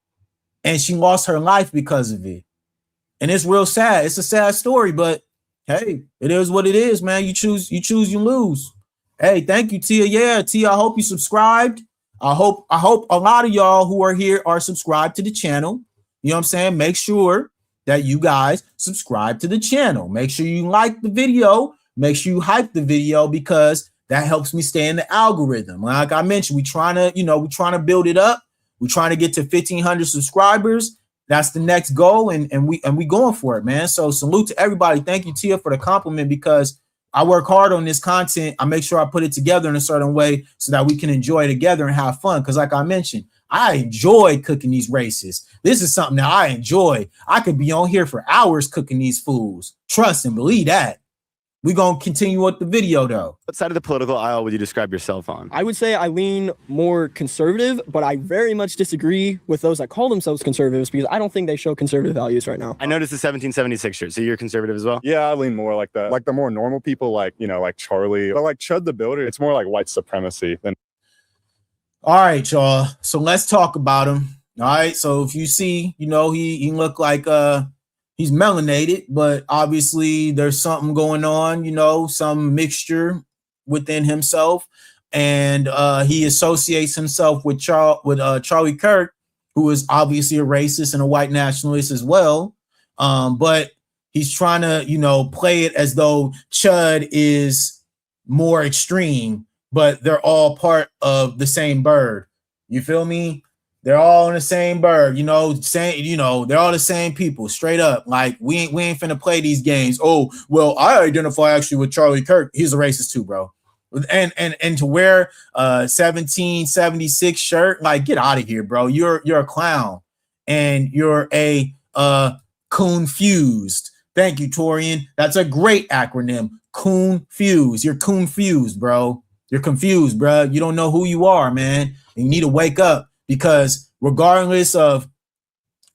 and she lost her life because of it. And it's real sad. It's a sad story, but hey, it is what it is, man. You choose, you lose. Hey, thank you, Tia. Yeah, Tia, I hope you subscribed. I hope a lot of y'all who are here are subscribed to the channel. You know what I'm saying? Make sure that you guys subscribe to the channel. Make sure you like the video. Make sure you hype the video because that helps me stay in the algorithm. Like I mentioned, we're trying to build it up. We're trying to get to 1,500 subscribers. That's the next goal, and we going for it, man. So salute to everybody. Thank you, Tia, for the compliment because I work hard on this content. I make sure I put it together in a certain way so that we can enjoy it together and have fun. Because like I mentioned, I enjoy cooking these races. This is something that I enjoy. I could be on here for hours cooking these fools. Trust and believe that. We're going to continue with the video, though. What side of the political aisle would you describe yourself on? I would say I lean more conservative, but I very much disagree with those that call themselves conservatives because I don't think they show conservative values right now. I noticed the 1776 shirt, so you're conservative as well? Yeah, I lean more like that. Like the more normal people, like, you know, like Charlie. But like Chud the Builder, it's more like white supremacy than. All right, y'all. So let's talk about him. All right. So if you see, you know, he look like he's melanated, but obviously there's something going on, you know, some mixture within himself. And he associates himself with Charlie Kirk, who is obviously a racist and a white nationalist as well. But he's trying to, you know, play it as though Chud is more extreme, but they're all part of the same bird. You feel me? They're all in the same bird, you know, they're all the same people, straight up. Like, we ain't finna play these games. Oh, well, I identify actually with Charlie Kirk. He's a racist too, bro. And to wear a 1776 shirt, like, get out of here, bro. You're a clown and you're a confused. Thank you, Torian. That's a great acronym. Confused. You're confused, bro. You're confused, bro. You don't know who you are, man. And you need to wake up. Because regardless of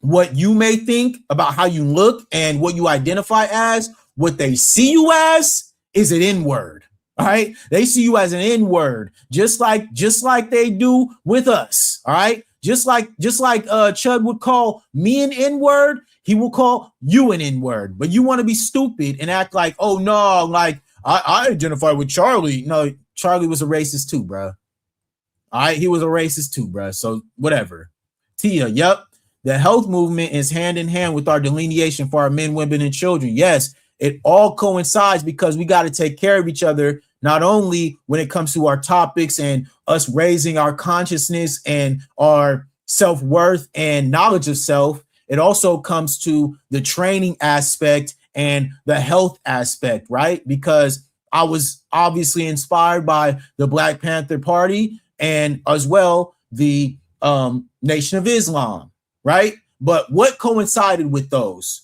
what you may think about how you look and what you identify as, what they see you as is an N-word. All right. They see you as an N-word, just like they do with us. All right. Just like Chud would call me an N-word, he will call you an N-word. But you want to be stupid and act like, oh no, like I identify with Charlie. No, Charlie was a racist too, bro. All right, he was a racist too, bro. So whatever. Tia, yep. The health movement is hand in hand with our delineation for our men, women, and children. Yes, it all coincides because we got to take care of each other, not only when it comes to our topics and us raising our consciousness and our self-worth and knowledge of self. It also comes to the training aspect and the health aspect, right? Because I was obviously inspired by the Black Panther Party and as well the Nation of Islam, right? But what coincided with those?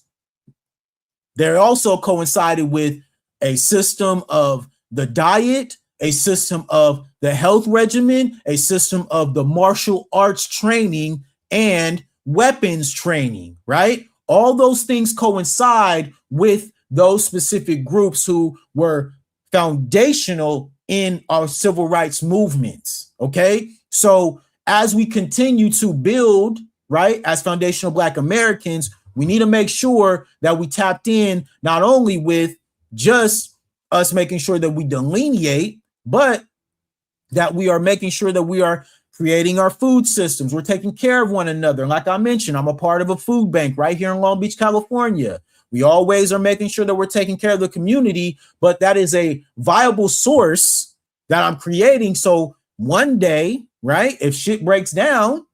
They also coincided with a system of the diet, a system of the health regimen, a system of the martial arts training and weapons training, right? All those things coincide with those specific groups who were foundational in our civil rights movements. Okay. So as we continue to build, right, as foundational Black Americans, we need to make sure that we tapped in not only with just us making sure that we delineate, but that we are making sure that we are creating our food systems. We're taking care of one another. And like I mentioned, I'm a part of a food bank right here in Long Beach, California. We always are making sure that we're taking care of the community, but that is a viable source that I'm creating. So one day, right, if shit breaks down,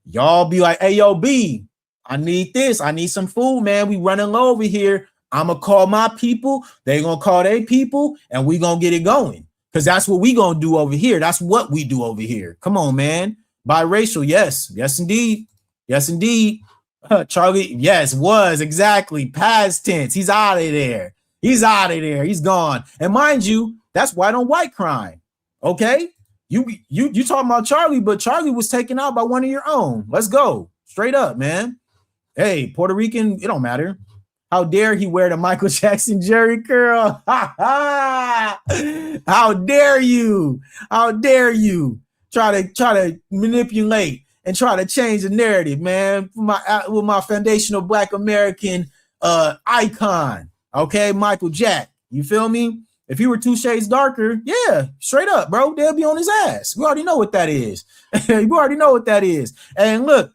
y'all be like, hey, yo, B, I need this. I need some food, man. We running low over here. I'm going to call my people. They going to call their people, and we going to get it going. Because that's what we going to do over here. That's what we do over here. Come on, man. Biracial, yes. Yes, indeed. Yes, indeed. Charlie, yes, was exactly past tense. He's out of there. He's out of there. He's gone. And mind you, that's white on white crime. Okay, you talking about Charlie, but Charlie was taken out by one of your own. Let's go straight up, man. Hey, Puerto Rican, it don't matter. How dare he wear the Michael Jackson Jerry curl? How dare you? How dare you try to manipulate and try to change the narrative, man, with my foundational Black American icon, okay, Michael Jack. You feel me? If he were 2 shades darker, yeah, straight up, bro, they'll be on his ass. We already know what that is. We already know what that is. And look,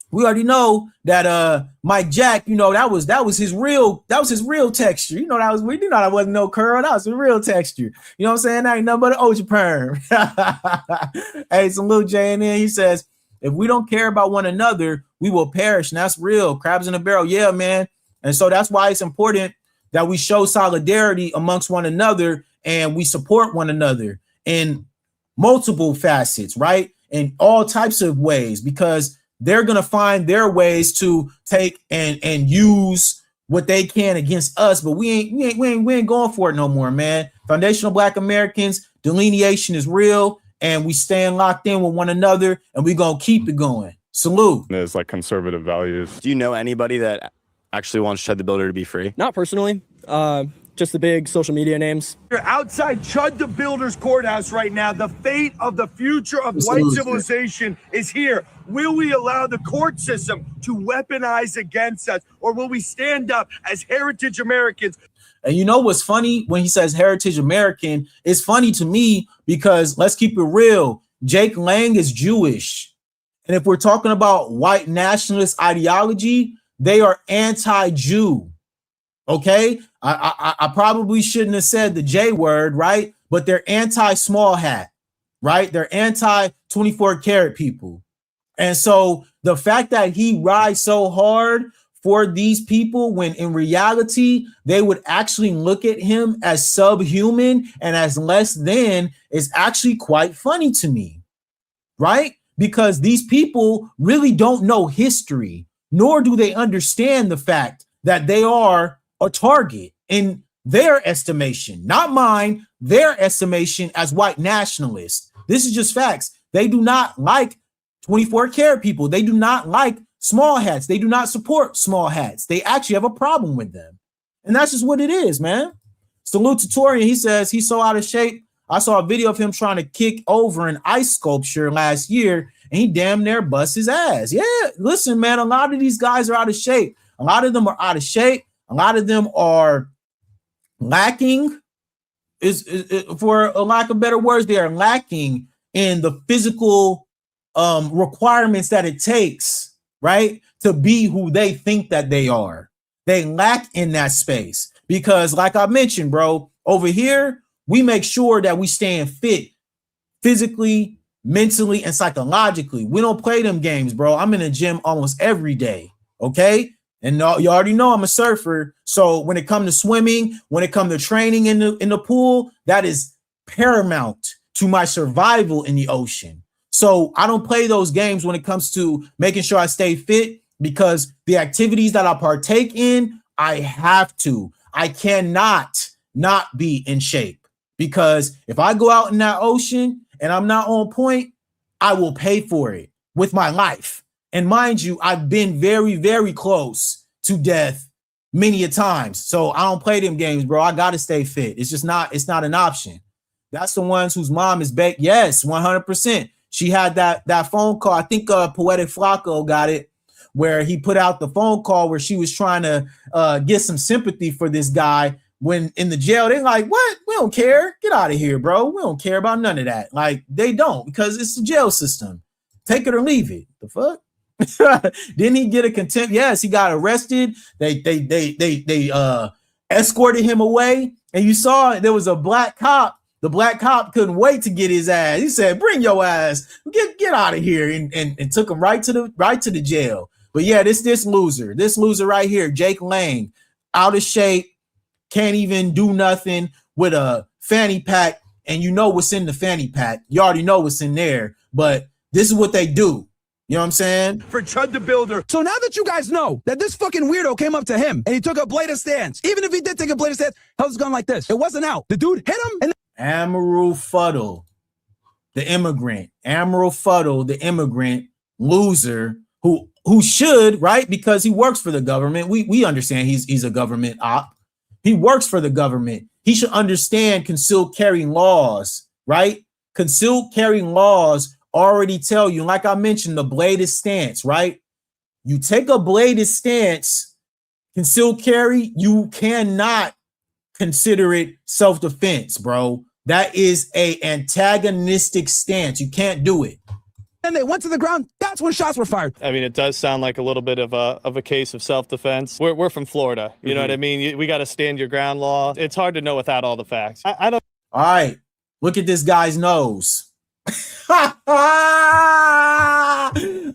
we already know that Mike Jack, you know, that was his real texture. You know, we knew that wasn't no curl. That was a real texture. You know what I'm saying? That ain't nothing but an ocean perm. Hey, salute JNN. He says, if we don't care about one another, we will perish. And that's real. Crabs in a barrel. Yeah, man. And so that's why it's important that we show solidarity amongst one another and we support one another in multiple facets, right? in all types of ways, because they're going to find their ways to take and use what they can against us. But we ain't going for it no more, man. Foundational Black Americans, delineation is real, and we staying locked in with one another, and we going to keep it going. Salute. There's like conservative values. Do you know anybody that actually wants Chud the Builder to be free? Not personally, just the big social media names. You're outside Chud the Builder's courthouse right now. The fate of the future of white civilization is here. Will we allow the court system to weaponize against us, or will we stand up as heritage Americans? And you know what's funny when he says heritage American? It's funny to me because, let's keep it real, Jake Lang is Jewish. And if we're talking about white nationalist ideology, they are anti-Jew. Okay, I probably shouldn't have said the J word, right? But they're anti-small hat, right? They're anti-24 karat people. And so the fact that he rides so hard for these people, when in reality, they would actually look at him as subhuman and as less than, is actually quite funny to me, right? Because these people really don't know history, nor do they understand the fact that they are a target in their estimation, not mine, their estimation as white nationalists. This is just facts. They do not like 24 karat people. They do not like small hats. They do not support small hats. They actually have a problem with them. And that's just what it is, man. Salute to Torian. He says he's so out of shape. I saw a video of him trying to kick over an ice sculpture last year, and he damn near bust his ass. Yeah, listen, man, a lot of these guys are out of shape. A lot of them are out of shape. A lot of them are lacking, for a lack of better words, they are lacking in the physical requirements that it takes, right, to be who they think that they are. They lack in that space because, like I mentioned, bro, over here, we make sure that we staying fit physically, mentally, and psychologically. We don't play them games, bro. I'm in the gym almost every day, okay? And you already know I'm a surfer. So when it comes to swimming, when it comes to training in the pool, that is paramount to my survival in the ocean. So I don't play those games when it comes to making sure I stay fit, because the activities that I partake in, I have to. I cannot not be in shape, because if I go out in that ocean and I'm not on point, I will pay for it with my life. And mind you, I've been very, very close to death many a times. So I don't play them games, bro. I got to stay fit. It's not an option. That's the ones whose mom is baked. Yes, 100%. She had that phone call. I think Poetic Flacco got it, where he put out the phone call where she was trying to get some sympathy for this guy when in the jail. They're like, what? We don't care. Get out of here, bro. We don't care about none of that. Like, they don't, because it's the jail system. Take it or leave it. The fuck? Didn't he get a contempt? Yes, he got arrested. They escorted him away, and you saw there was a black cop. The black cop couldn't wait to get his ass. He said, "Bring your ass, get out of here," and took him right to the jail. But yeah, this loser right here, Jake Lang, out of shape, can't even do nothing with a fanny pack, and you know what's in the fanny pack. You already know what's in there, but this is what they do. You know what I'm saying? For Chud the Builder. So now that you guys know that this fucking weirdo came up to him and he took a blatant stance, even if he did take a blatant stance, how's it gone like this? It wasn't out. The dude hit him and Amaru Fuddle, the immigrant. Amaru Fuddle, the immigrant loser who should, right? Because he works for the government. We understand he's a government op. He works for the government. He should understand concealed carry laws, right? Concealed carry laws already tell you, like I mentioned, the bladed stance, right? You take a bladed stance, concealed carry, you cannot consider it self-defense, bro. That is a antagonistic stance. You can't do it. then they went to the ground. That's when shots were fired. I mean, it does sound like a little bit of a case of self-defense. We're from Florida. You know what I mean? We got to stand your ground law. It's hard to know without all the facts. I don't. All right. Look at this guy's nose.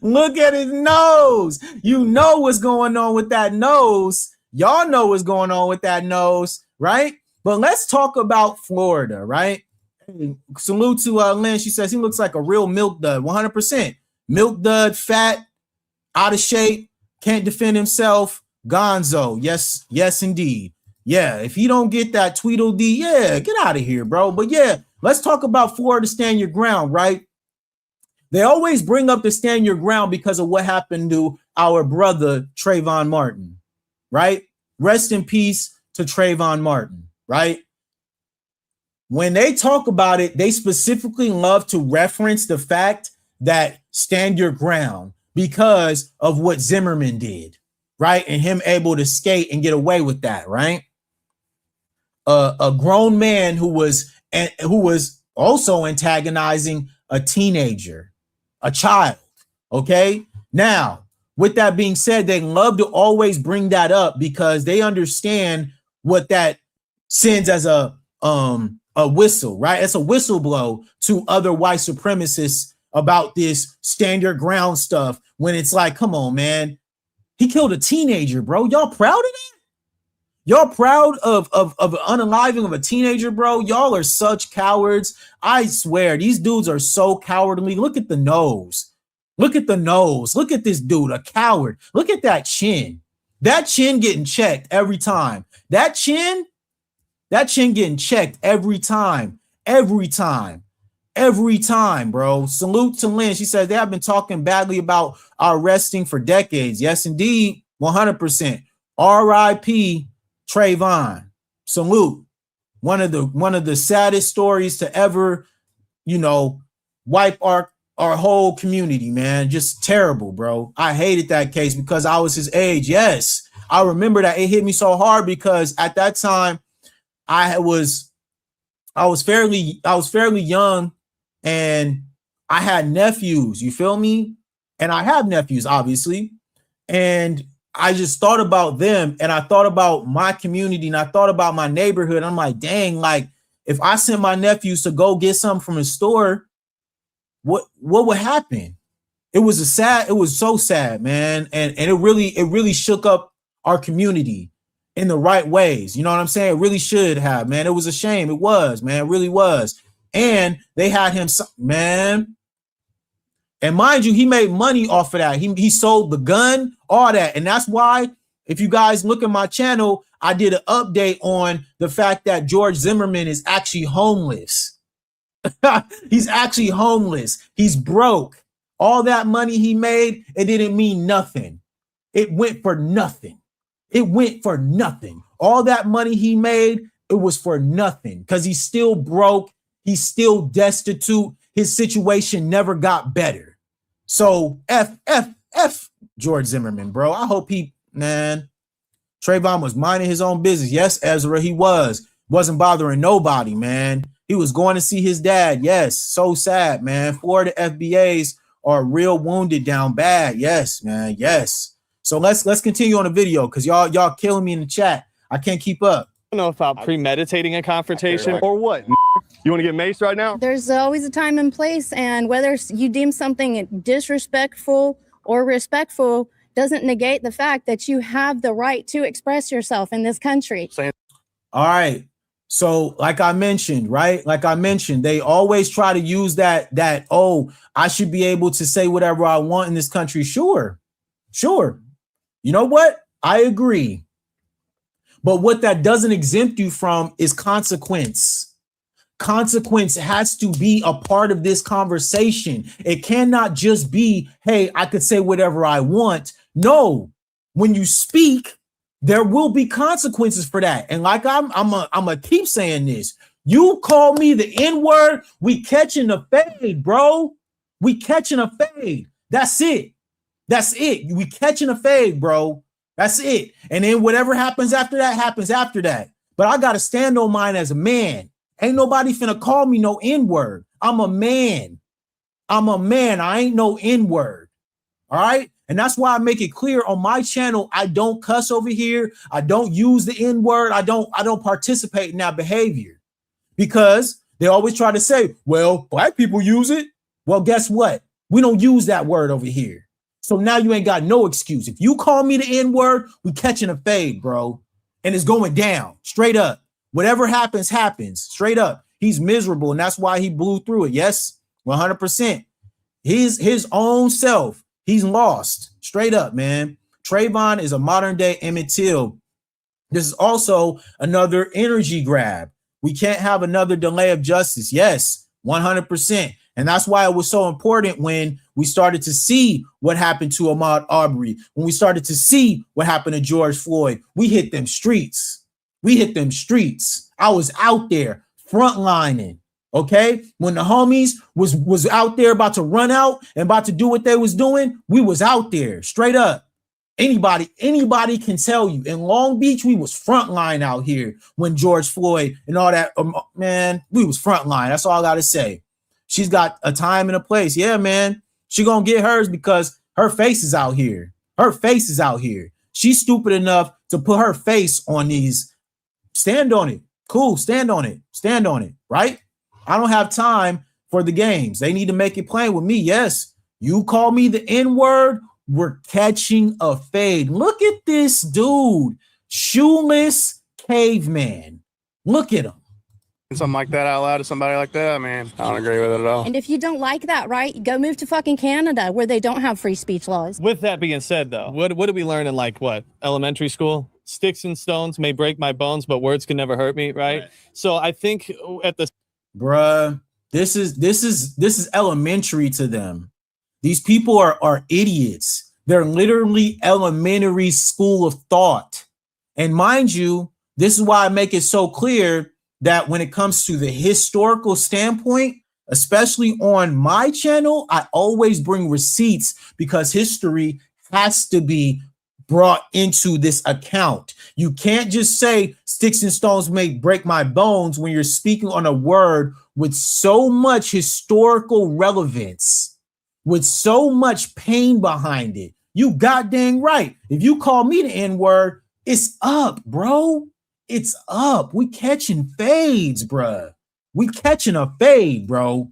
Look at his nose. You know what's going on with that nose. Y'all know what's going on with that nose, right? But let's talk about Florida, right? Salute to Lynn. She says he looks like a real milk dud. 100%. Milk dud, fat, out of shape, can't defend himself. Gonzo. Yes, indeed. Yeah, if you don't get that Tweedledee, yeah, get out of here, bro. But yeah, let's talk about Florida stand your ground, right? They always bring up the stand your ground because of what happened to our brother Trayvon Martin, right? Rest in peace to Trayvon Martin, right? When they talk about it, they specifically love to reference the fact that stand your ground because of what Zimmerman did, right? And him able to skate and get away with that, right? A grown man who was also antagonizing a teenager, a child. Okay. Now, with that being said, they love to always bring that up because they understand what that sends as a whistle, right? It's a whistle blow to other white supremacists about this stand your ground stuff. When it's like, come on, man, he killed a teenager, bro. Y'all proud of that? Y'all proud of unaliving of a teenager, bro? Y'all are such cowards. I swear, these dudes are so cowardly. Look at the nose. Look at the nose. Look at this dude, a coward. Look at that chin. That chin getting checked every time. That chin getting checked every time. Every time. Every time, bro. Salute to Lynn. She says they have been talking badly about our arresting for decades. Yes, indeed. 100%. R.I.P. Trayvon. Salute. One of the saddest stories to ever, wipe our whole community, man. Just terrible, bro. I hated that case because I was his age. Yes, I remember that. It hit me so hard because at that time I was fairly young and I had nephews. You feel me? And I have nephews, obviously. And I just thought about them and I thought about my community and I thought about my neighborhood. I'm like, dang, like if I sent my nephews to go get something from a store, what would happen? It was so sad, man. And it really shook up our community in the right ways. You know what I'm saying? It really should have, man. It was a shame. It was, man. It really was. And they had him, man. And mind you, he made money off of that. He sold the gun, all that. And that's why, if you guys look at my channel, I did an update on the fact that George Zimmerman is actually homeless. He's actually homeless. He's broke. All that money he made, it didn't mean nothing. It went for nothing. It went for nothing. All that money he made, it was for nothing because he's still broke. He's still destitute. His situation never got better. So F George Zimmerman, bro. I hope Trayvon was minding his own business. Yes, Ezra, he wasn't bothering nobody, man. He was going to see his dad. Yes, so sad, man. Florida FBAs are real wounded down bad. Yes, man. Yes. So let's continue on the video because y'all killing me in the chat. I can't keep up. I don't know about premeditating a confrontation or what. You want to get maced right now? There's always a time and place, and whether you deem something disrespectful or respectful doesn't negate the fact that you have the right to express yourself in this country. All right. So like I mentioned, right? Like I mentioned, they always try to use that, oh, I should be able to say whatever I want in this country. Sure. You know what? I agree. But what that doesn't exempt you from is consequence. Consequence has to be a part of this conversation. It cannot just be, hey, I could say whatever I want. No, when you speak, there will be consequences for that. And like I'm gonna keep saying this. You call me the N-word, we catching a fade, bro. We catching a fade. That's it. We catching a fade, bro. That's it. And then whatever happens after that happens after that. But I gotta stand on mine as a man. Ain't nobody finna call me no N-word. I'm a man. I ain't no N-word. All right. And that's why I make it clear on my channel. I don't cuss over here. I don't use the N-word. I don't participate in that behavior because they always try to say, well, black people use it. Well, guess what? We don't use that word over here. So now you ain't got no excuse. If you call me the N-word, we catching a fade, bro. And it's going down straight up. Whatever happens, happens straight up. He's miserable, and that's why he blew through it. Yes, 100%. His own self, he's lost. Straight up, man. Trayvon is a modern day Emmett Till. This is also another energy grab. We can't have another delay of justice. Yes, 100%. And that's why it was so important when we started to see what happened to Ahmaud Arbery, when we started to see what happened to George Floyd. We hit them streets. I was out there frontlining. Okay, when the homies was out there about to run out and about to do what they was doing, we was out there straight up. Anybody can tell you in Long Beach, we was frontline out here when George Floyd and all that, man, we was frontline. That's all I got to say. She's got a time and a place. Yeah, man, she gonna get hers because her face is out here. She's stupid enough to put her face on these. Stand on it. Cool. Stand on it. Right? I don't have time for the games. They need to make it plain with me. Yes, you call me the N-word, we're catching a fade. Look at this dude, shoeless caveman. Look at him. Something like that out loud to somebody like that, man, I don't agree with it at all. And if you don't like that, right, go move to fucking Canada where they don't have free speech laws. With that being said, though, what did we learn in elementary school? Sticks and stones may break my bones, but words can never hurt me, right? So I think at the bruh, this is elementary to them. These people are idiots. They're literally elementary school of thought. And mind you, this is why I make it so clear that when it comes to the historical standpoint, especially on my channel, I always bring receipts because history has to be brought into this account. You can't just say sticks and stones may break my bones when you're speaking on a word with so much historical relevance, with so much pain behind it. You goddamn right. If you call me the N-word, it's up, bro. It's up. We catching fades, bruh. We catching a fade, bro.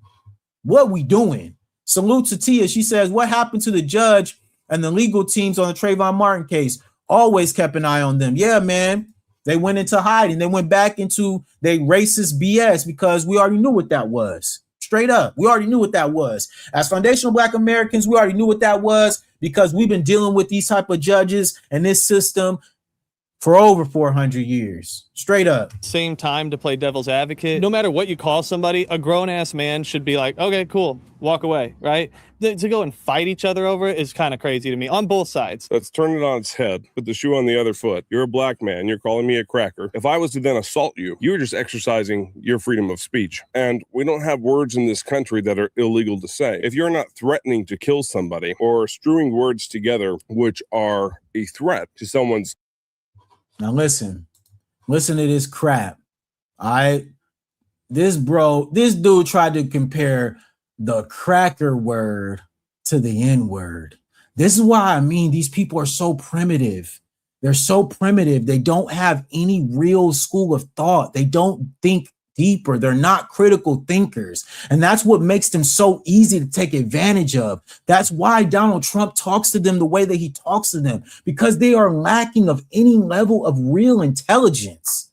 What we doing? Salute to Tia. She says, what happened to the judge and the legal teams on the Trayvon Martin case? Always kept an eye on them. Yeah, man. They went into hiding. They went back into their racist BS because we already knew what that was. Straight up. We already knew what that was. As foundational Black Americans, we already knew what that was because we've been dealing with these type of judges and this system for over 400 years. Straight up. Same time to play devil's advocate. No matter what you call somebody, a grown-ass man should be like, okay, cool, walk away, right? To go and fight each other over it is kind of crazy to me on both sides. Let's turn it on its head. Put the shoe on the other foot. You're a black man. You're calling me a cracker. If I was to then assault you, you're just exercising your freedom of speech. And we don't have words in this country that are illegal to say. If you're not threatening to kill somebody or strewing words together which are a threat to someone's. Now listen to this crap. This dude tried to compare the cracker word to the N-word. This is why I mean these people are so primitive. They're so primitive. They don't have any real school of thought. They don't think deeper. They're not critical thinkers. And that's what makes them so easy to take advantage of. That's why Donald Trump talks to them the way that he talks to them, because they are lacking of any level of real intelligence.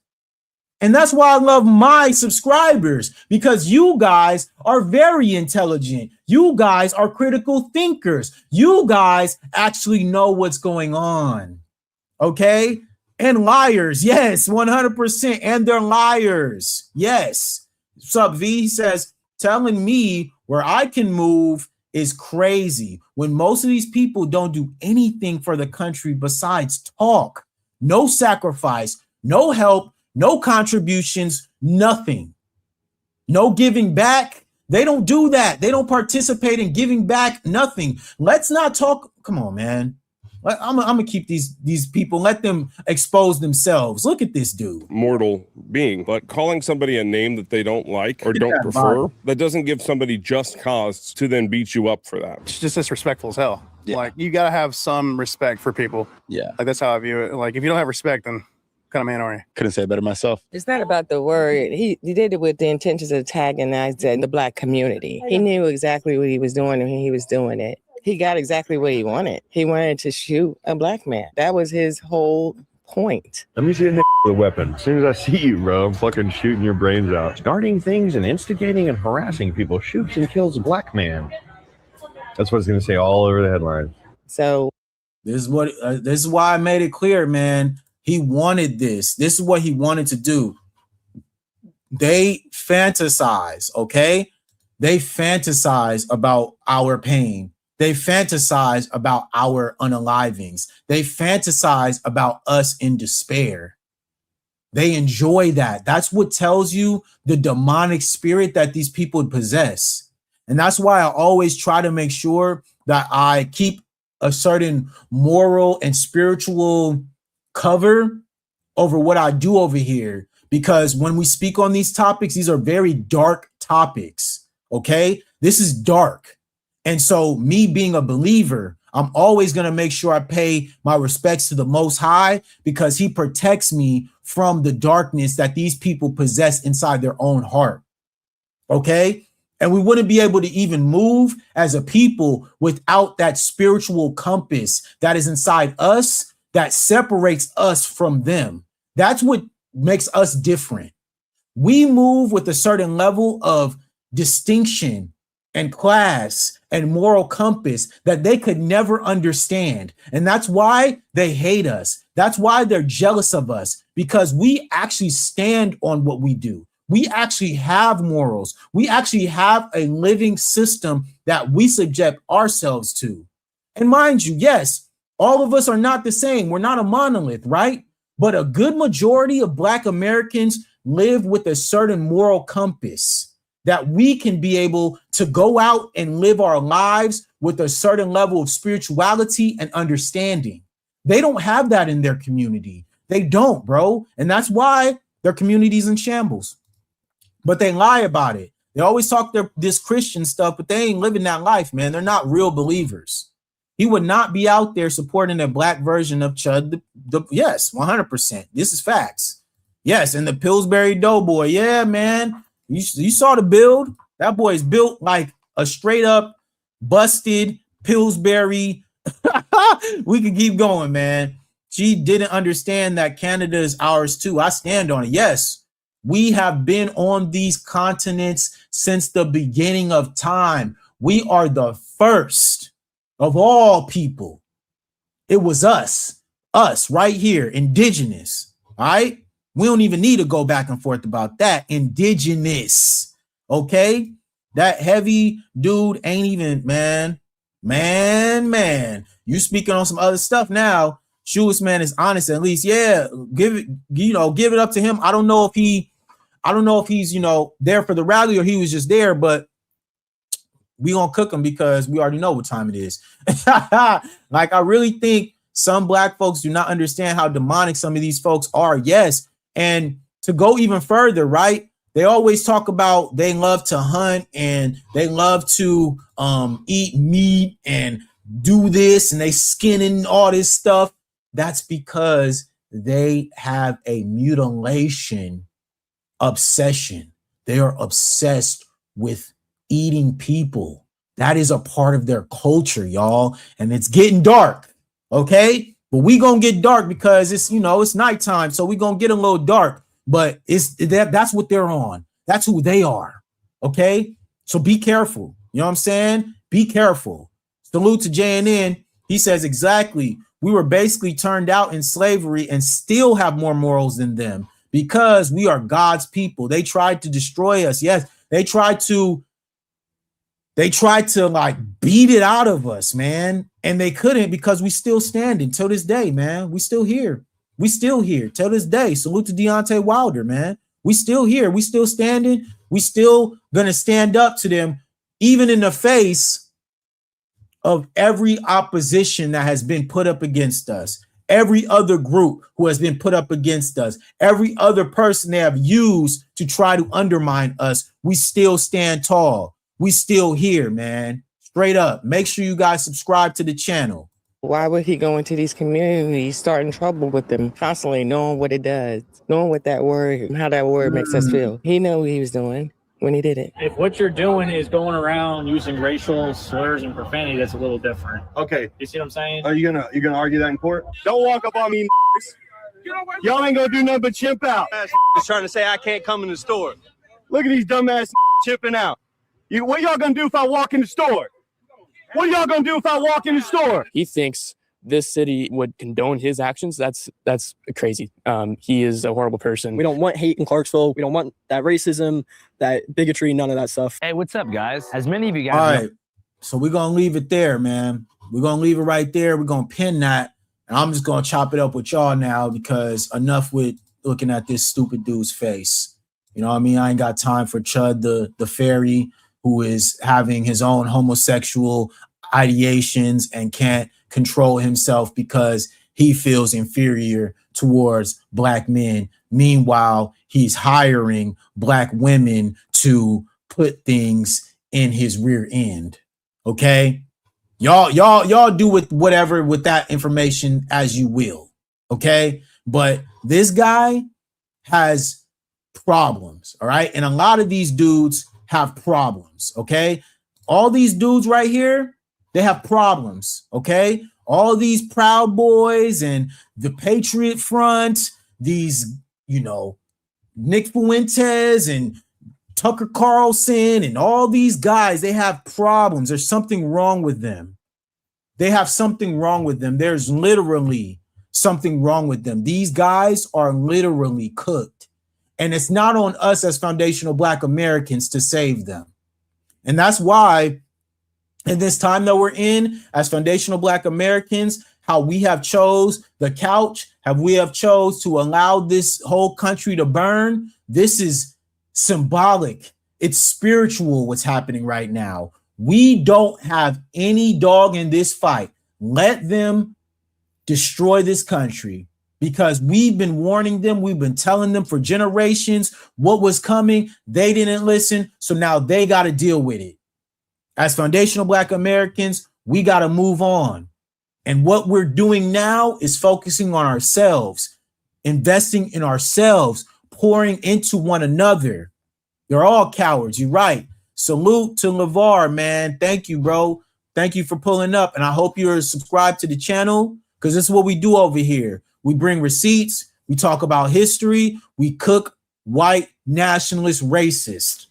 And that's why I love my subscribers, because you guys are very intelligent. You guys are critical thinkers. You guys actually know what's going on. Okay? And liars, yes, 100%. And they're liars, yes. Sup, V says, telling me where I can move is crazy when most of these people don't do anything for the country besides talk. No sacrifice, no help, no contributions, nothing. No giving back. They don't do that. They don't participate in giving back, nothing. Let's not talk. Come on, man. I'm gonna keep these people, let them expose themselves. Look at this dude. Mortal being, but calling somebody a name that they don't like or don't prefer, that doesn't give somebody just cause to then beat you up for that. It's just disrespectful as hell. Yeah. Like, you gotta have some respect for people. Yeah. Like, that's how I view it. Like, if you don't have respect, then what kind of man are you? Couldn't say it better myself. It's not about the word. He did it with the intentions of antagonizing the Black community. He knew exactly what he was doing when he was doing it. He got exactly what he wanted. He wanted to shoot a Black man. That was his whole point? Let me see a with a weapon. As soon as I see you, bro, I'm fucking shooting your brains out. Starting things and instigating and harassing people shoots and kills a black man. That's what it's going to say all over the headline. So this is why I made it clear, man. He wanted this. This is what he wanted to do. They fantasize, okay? They fantasize about our pain. They fantasize about our unalivings. They fantasize about us in despair. They enjoy that. That's what tells you the demonic spirit that these people possess. And that's why I always try to make sure that I keep a certain moral and spiritual cover over what I do over here. Because when we speak on these topics, these are very dark topics, okay? This is dark. And so me being a believer, I'm always going to make sure I pay my respects to the Most High because he protects me from the darkness that these people possess inside their own heart, okay? And we wouldn't be able to even move as a people without that spiritual compass that is inside us that separates us from them. That's what makes us different. We move with a certain level of distinction and class and moral compass that they could never understand. And that's why they hate us. That's why they're jealous of us, because we actually stand on what we do. We actually have morals. We actually have a living system that we subject ourselves to. And mind you, yes, all of us are not the same. We're not a monolith, right? But a good majority of Black Americans live with a certain moral compass that we can be able to go out and live our lives with a certain level of spirituality and understanding. They don't have that in their community. They don't, bro. And that's why their community's in shambles. But they lie about it. They always talk this Christian stuff, but they ain't living that life, man. They're not real believers. He would not be out there supporting a Black version of Chud. Yes, 100%. This is facts. Yes, and the Pillsbury Doughboy. Yeah, man. You saw the build. That boy is built like a straight up busted Pillsbury. We could keep going, man. She didn't understand that Canada is ours too. I stand on it. Yes. We have been on these continents since the beginning of time. We are the first of all people. It was us right here, indigenous, all right? We don't even need to go back and forth about that. Indigenous, okay? That heavy dude ain't even, man. You speaking on some other stuff now. Shoeless man is honest at least. Yeah, give it up to him. I don't know if he's, there for the rally or he was just there, but we gonna cook him because we already know what time it is. Like, I really think some Black folks do not understand how demonic some of these folks are. Yes. And to go even further, right? They always talk about they love to hunt and they love to eat meat and do this and they skinning all this stuff. That's because they have a mutilation obsession. They are obsessed with eating people. That is a part of their culture, y'all. And it's getting dark, okay? But we gonna get dark because it's nighttime, so we gonna get a little dark. But that's what they're on. That's who they are, okay? So be careful. You know what I'm saying? Be careful. Salute to JNN. He says exactly. We were basically turned out in slavery and still have more morals than them because we are God's people. They tried to destroy us. Yes, they tried to like beat it out of us, man. And they couldn't because we still standing till this day, man. We still here. We still here till this day. Salute to Deontay Wilder, man. We still here. We still standing. We still gonna stand up to them, even in the face of every opposition that has been put up against us. Every other group who has been put up against us, every other person they have used to try to undermine us, we still stand tall. We still here, man. Straight up. Make sure you guys subscribe to the channel. Why would he go into these communities, starting trouble with them, constantly knowing what it does, knowing what that word, how that word makes us feel? He knew what he was doing when he did it. If what you're doing is going around using racial slurs and profanity, that's a little different. Okay. You see what I'm saying? Are you gonna argue that in court? Don't walk up on me. Y'all ain't gonna do nothing but chimp out. Is trying to say I can't come in the store. Look at these dumbass chipping out. What y'all gonna do if I walk in the store? What are y'all gonna do if I walk in the store? He thinks this city would condone his actions. That's crazy. He is a horrible person. We don't want hate in Clarksville. We don't want that racism, that bigotry, none of that stuff. Hey, what's up, guys? As many of you guys All know, right. So we're going to leave it there, man. We're going to leave it right there. We're going to pin that. And I'm just going to chop it up with y'all now because enough with looking at this stupid dude's face. You know what I mean? I ain't got time for Chud the fairy who is having his own homosexual ideations and can't control himself because he feels inferior towards black men. Meanwhile, he's hiring black women to put things in his rear end. Okay, y'all do with whatever with that information as you will. Okay, but this guy has problems. All right, and a lot of these dudes have problems. Okay, all these dudes right here, they have problems. Okay, all these Proud Boys and the Patriot Front, these Nick Fuentes and Tucker Carlson and all these guys, they have problems. There's something wrong with them. They have something wrong with them. There's literally something wrong with them. These guys are literally cooked. And it's not on us as foundational Black Americans to save them. And that's why in this time that we're in as foundational Black Americans, how we have chose the couch, how we have chose to allow this whole country to burn. This is symbolic. It's spiritual what's happening right now. We don't have any dog in this fight. Let them destroy this country because we've been warning them. We've been telling them for generations what was coming. They didn't listen. So now they got to deal with it. As foundational Black Americans, we got to move on. And what we're doing now is focusing on ourselves, investing in ourselves, pouring into one another. They're all cowards. You're right. Salute to LeVar, man. Thank you, bro. Thank you for pulling up. And I hope you're subscribed to the channel because this is what we do over here. We bring receipts. We talk about history. We cook white nationalist racist.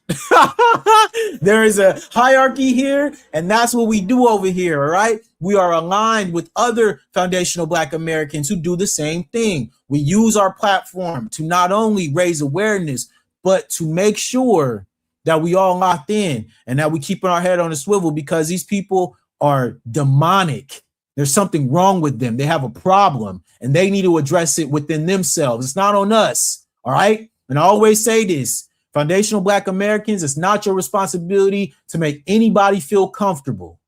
There is a hierarchy here, and that's what we do over here. All right. We are aligned with other foundational Black Americans who do the same thing. We use our platform to not only raise awareness, but to make sure that we all locked in and that we keeping our head on a swivel because these people are demonic. There's something wrong with them. They have a problem and they need to address it within themselves. It's not on us. All right. And I always say this, foundational Black Americans, it's not your responsibility to make anybody feel comfortable.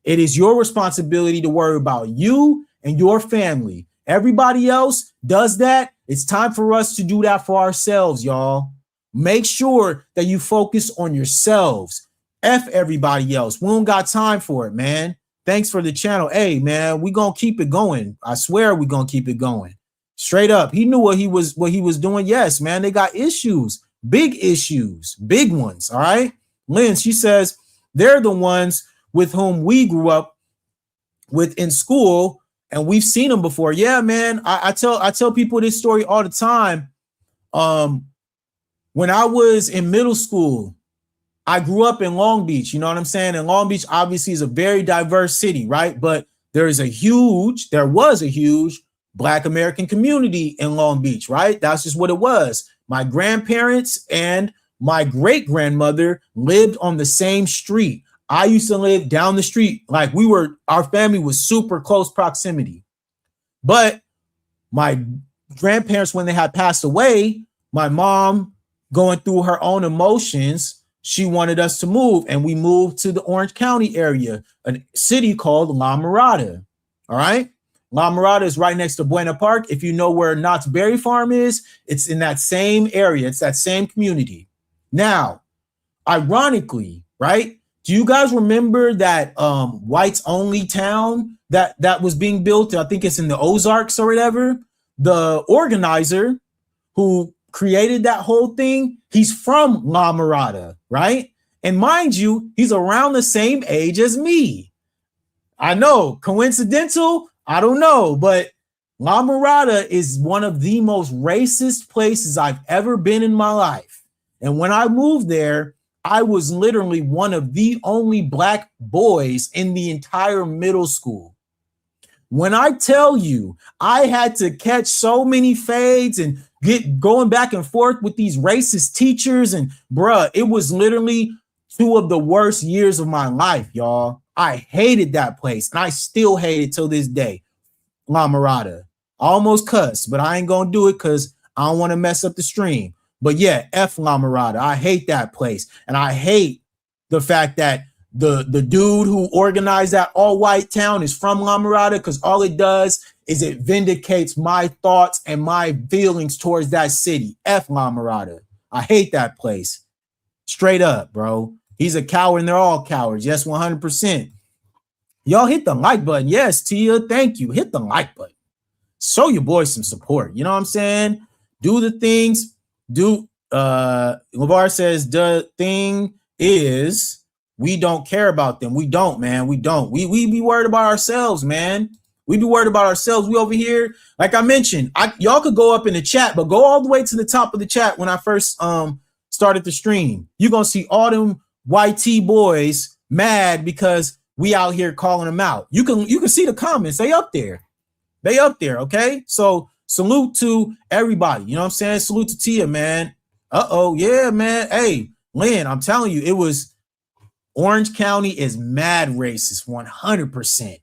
It is your responsibility to worry about you and your family. Everybody else does that. It's time for us to do that for ourselves, y'all. Make sure that you focus on yourselves. F everybody else. We don't got time for it, man. Thanks for the channel. Hey, man, we gonna keep it going. I swear we gonna keep it going. Straight up. He knew what he was doing. Yes, man, they got issues, big ones. All right. Lynn, she says they're the ones with whom we grew up with in school, and we've seen them before. Yeah, man. I tell people this story all the time. When I was in middle school, I grew up in Long Beach. You know what I'm saying? And Long Beach obviously is a very diverse city, right? But there was a huge Black American community in Long Beach, right? That's just what it was. My grandparents and my great grandmother lived on the same street. I used to live down the street. Like our family was super close proximity. But my grandparents, when they had passed away, my mom, going through her own emotions, she wanted us to move, and we moved to the Orange County area, a city called La Mirada. All right. La Mirada is right next to Buena Park. If you know where Knott's Berry Farm is, it's in that same area. It's that same community. Now, ironically, right? Do you guys remember that whites only town that was being built? I think it's in the Ozarks or whatever. The organizer who created that whole thing, he's from La Mirada, right? And mind you, he's around the same age as me. I know, coincidental? I don't know, but La Mirada is one of the most racist places I've ever been in my life. And when I moved there, I was literally one of the only black boys in the entire middle school. When I tell you, I had to catch so many fades and get going back and forth with these racist teachers, and bruh, it was literally 2 of the worst years of my life, y'all. I hated that place, and I still hate it till this day. La Mirada. I almost cussed, but I ain't gonna do it because I don't want to mess up the stream. But yeah, F La Mirada. I hate that place, and I hate the fact that the dude who organized that all-white town is from La Mirada, because all it does is it vindicates my thoughts and my feelings towards that city. F La Mirada. I hate that place. Straight up, bro. He's a coward and they're all cowards. Yes, 100%. Y'all hit the like button. Yes, Tia, thank you. Hit the like button. Show your boys some support. You know what I'm saying? Do the things. LeVar says the thing is we don't care about them. We don't, man. We don't. We be worried about ourselves, man. We be worried about ourselves. We over here, like I mentioned, y'all could go up in the chat, but go all the way to the top of the chat when I first started the stream. You're gonna see all them YT boys mad because we out here calling them out. You can see the comments. They up there. They up there, okay? So salute to everybody. You know what I'm saying? Salute to Tia, man. Uh-oh, yeah, man. Hey, Lynn, I'm telling you, it was Orange County is mad racist, 100%.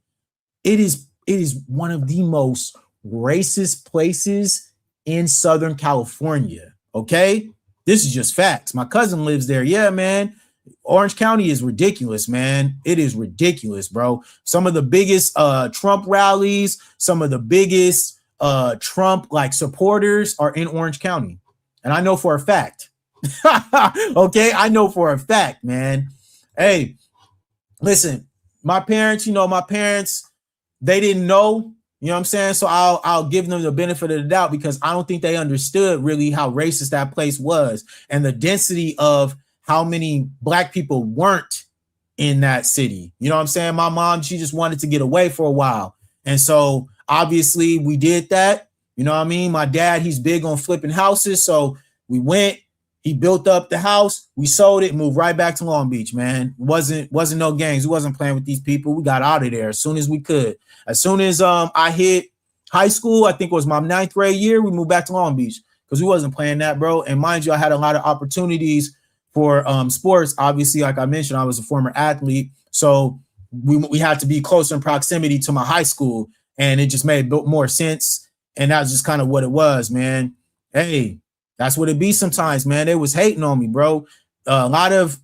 It is one of the most racist places in Southern California, okay? This is just facts. My cousin lives there. Yeah, man. Orange County is ridiculous, man. It is ridiculous, bro. Some of the biggest Trump rallies, some of the biggest Trump like supporters are in Orange County. And I know for a fact. Okay, I know for a fact, man. Hey, listen, my parents, they didn't know, you know what I'm saying? So I'll give them the benefit of the doubt because I don't think they understood really how racist that place was and the density of how many black people weren't in that city. You know what I'm saying? My mom, she just wanted to get away for a while. And so obviously we did that. You know what I mean? My dad, he's big on flipping houses. So we went, he built up the house, we sold it, moved right back to Long Beach, man. Wasn't no games. We wasn't playing with these people. We got out of there as soon as we could. As soon as I hit high school, I think it was my 9th grade year, we moved back to Long Beach because we wasn't playing that, bro. And mind you, I had a lot of opportunities for sports. Obviously, like I mentioned, I was a former athlete. So we had to be closer in proximity to my high school. And it just made more sense. And that's just kind of what it was, man. Hey, that's what it be sometimes, man. They was hating on me, bro. A lot of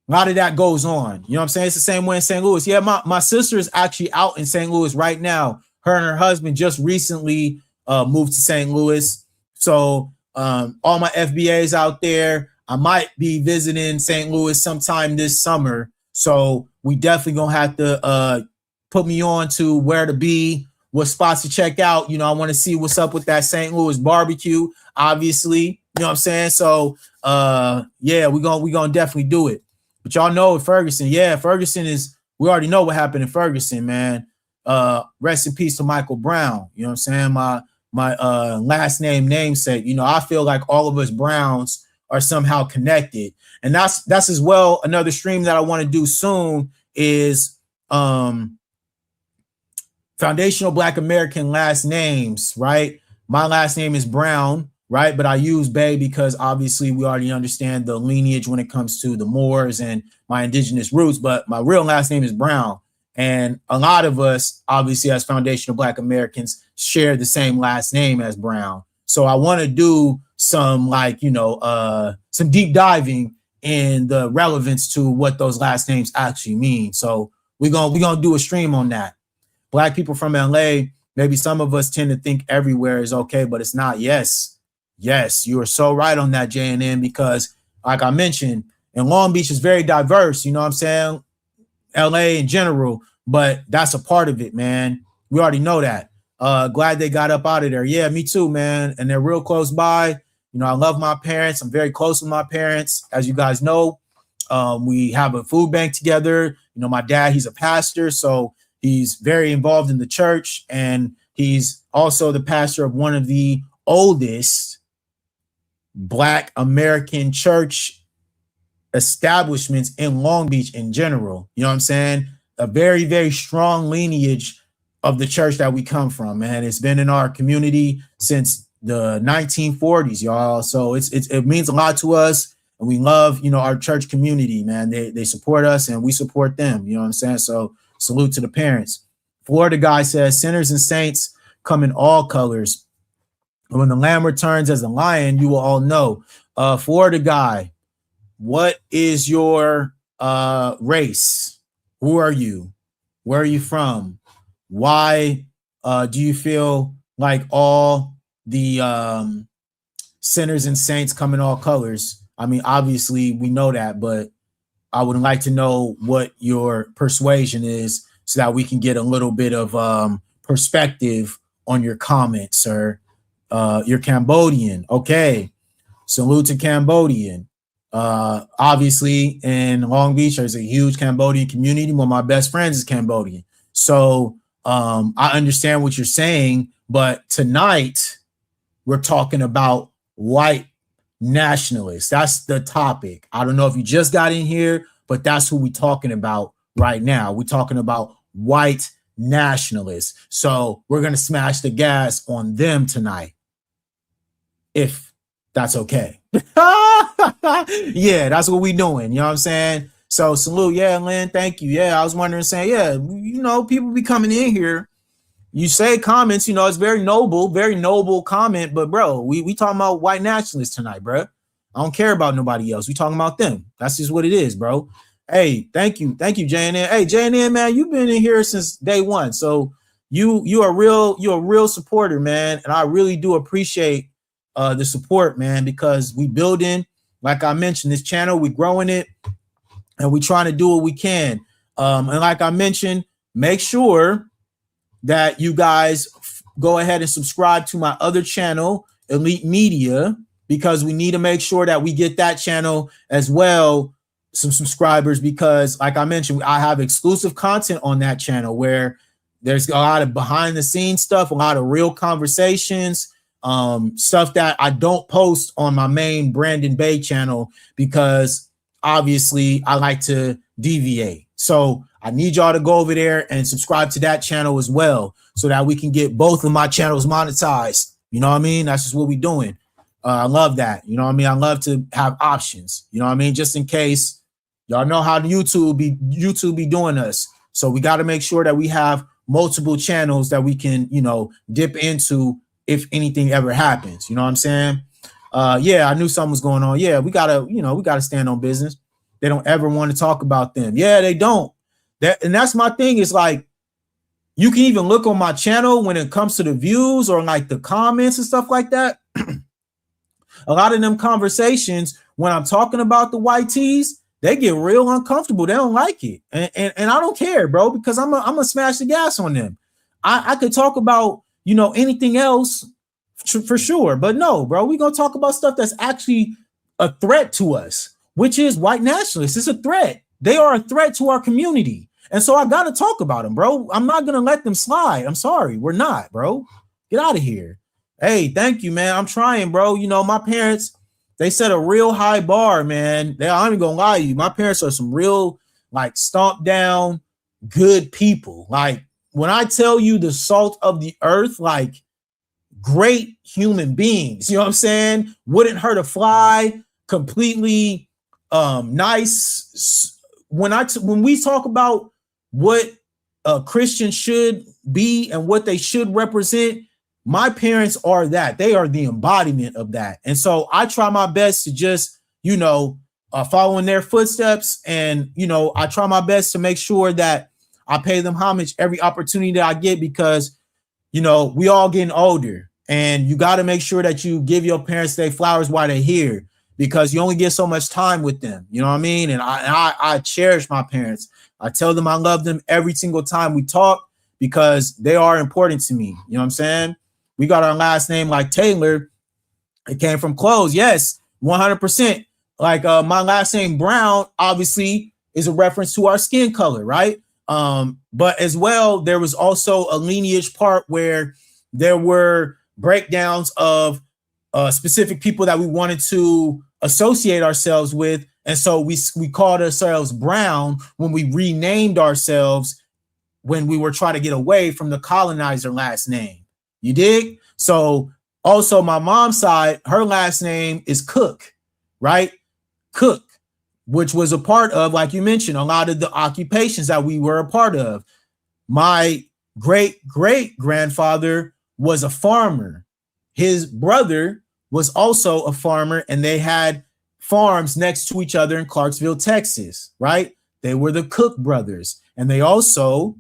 that goes on. You know what I'm saying? It's the same way in St. Louis. Yeah, my sister is actually out in St. Louis right now. Her and her husband just recently moved to St. Louis. So all my FBAs out there, I might be visiting St. Louis sometime this summer. So we definitely gonna have to put me on to where to be, what spots to check out. You know, I want to see what's up with that St. Louis barbecue, obviously. You know what I'm saying? So yeah, we're gonna definitely do it. But y'all know Ferguson, yeah, Ferguson is, we already know what happened in Ferguson, man. Rest in peace to Michael Brown. You know what I'm saying? My last namesake. You know, I feel like all of us Browns are somehow connected. And that's as well another stream that I want to do soon is foundational Black American last names, right? My last name is Brown, right? But I use Bay because obviously we already understand the lineage when it comes to the Moors and my indigenous roots, but my real last name is Brown. And a lot of us, obviously, as foundational Black Americans, share the same last name as Brown. So I want to do some some deep diving in the relevance to what those last names actually mean. So we're gonna do a stream on that. Black people from LA, maybe some of us tend to think everywhere is okay, but it's not. Yes, you are so right on that, JNN, because like I mentioned, and Long Beach is very diverse, you know what I'm saying? LA in general, but that's a part of it, man. We already know that. Glad they got up out of there. Yeah, me too, man. And they're real close by. You know, I love my parents. I'm very close with my parents. As you guys know, we have a food bank together. You know, my dad, he's a pastor. So, He's very involved in the church, and he's also the pastor of one of the oldest Black American church establishments in Long Beach in general. You know what I'm saying? A very, very strong lineage of the church that we come from, man. It's been in our community since the 1940s, y'all. So it means a lot to us, and we love, you know, our church community, man. They support us and we support them. You know what I'm saying? So salute to the parents. Florida guy says, sinners and saints come in all colors. When the lamb returns as a lion, you will all know. Florida guy, what is your race? Who are you? Where are you from? Why do you feel like all the sinners and saints come in all colors? I mean, obviously we know that, but I would like to know what your persuasion is so that we can get a little bit of perspective on your comments, sir. You're Cambodian. Okay. Salute to Cambodian. Obviously in Long Beach, there's a huge Cambodian community. One of my best friends is Cambodian. So I understand what you're saying, but tonight we're talking about white nationalists. That's the topic. I don't know if you just got in here, but that's who we're talking about right now. We're talking about white nationalists. So we're going to smash the gas on them tonight, if that's okay. Yeah, that's what we doing. You know what I'm saying? So salute. Yeah, Lynn, thank you. Yeah, I was wondering, saying, yeah, you know, people be coming in here. You say comments, you know, it's very noble comment. But bro, we talking about white nationalists tonight, bro. I don't care about nobody else. We talking about them. That's just what it is, bro. Hey, thank you, JNN. Hey, JNN, man, you've been in here since day one. So you're a real supporter, man. And I really do appreciate the support, man, because we building, like I mentioned, this channel, we growing it, and we trying to do what we can. And like I mentioned, make sure that you guys go ahead and subscribe to my other channel, Elite Media, because we need to make sure that we get that channel as well, some subscribers, because like I mentioned, I have exclusive content on that channel where there's a lot of behind the scenes stuff, a lot of real conversations, stuff that I don't post on my main Brandon Bay channel, because obviously I like to deviate. So I need y'all to go over there and subscribe to that channel as well, so that we can get both of my channels monetized. You know what I mean? That's just what we're doing. I love that. You know what I mean? I love to have options. You know what I mean? Just in case, y'all know how YouTube be doing us. So we got to make sure that we have multiple channels that we can, you know, dip into if anything ever happens. You know what I'm saying? Yeah, I knew something was going on. Yeah, we gotta stand on business. They don't ever want to talk about them. Yeah, they don't. And that's my thing, is like, you can even look on my channel when it comes to the views or like the comments and stuff like that. A lot of them conversations, when I'm talking about the white tees, they get real uncomfortable. They don't like it. And I don't care, bro, because I'm gonna smash the gas on them. I could talk about, you know, anything else for sure, but no, bro, we're gonna talk about stuff that's actually a threat to us, which is white nationalists. It's a threat. They are a threat to our community. And so I gotta talk about them, bro. I'm not gonna let them slide. I'm sorry, we're not, bro. Get out of here. Hey, thank you, man. I'm trying, bro. You know, my parents, they set a real high bar, man. I'm even gonna lie to you. My parents are some real, like, stomp down good people. Like, when I tell you the salt of the earth, like, great human beings, you know what I'm saying? Wouldn't hurt a fly, completely nice. When we talk about what a Christian should be and what they should represent, my parents are that. They are the embodiment of that. And so I try my best to just, you know, follow in their footsteps. And, you know, I try my best to make sure that I pay them homage every opportunity that I get, because, you know, we all getting older, and you got to make sure that you give your parents their flowers while they're here, because you only get so much time with them. You know what I mean? And I cherish my parents. I tell them I love them every single time we talk, because they are important to me. You know what I'm saying? We got our last name like Taylor. It came from clothes. Yes, 100%. Like my last name Brown, obviously, is a reference to our skin color, right? But as well, there was also a lineage part where there were breakdowns of specific people that we wanted to associate ourselves with. And so we called ourselves Brown when we renamed ourselves when we were trying to get away from the colonizer last name. You dig? So also my mom's side, her last name is Cook, right? Cook, which was a part of, like you mentioned, a lot of the occupations that we were a part of. My great-great-grandfather was a farmer. His brother was also a farmer, and they had farms next to each other in Clarksville, Texas, right? They were the Cook brothers, and they also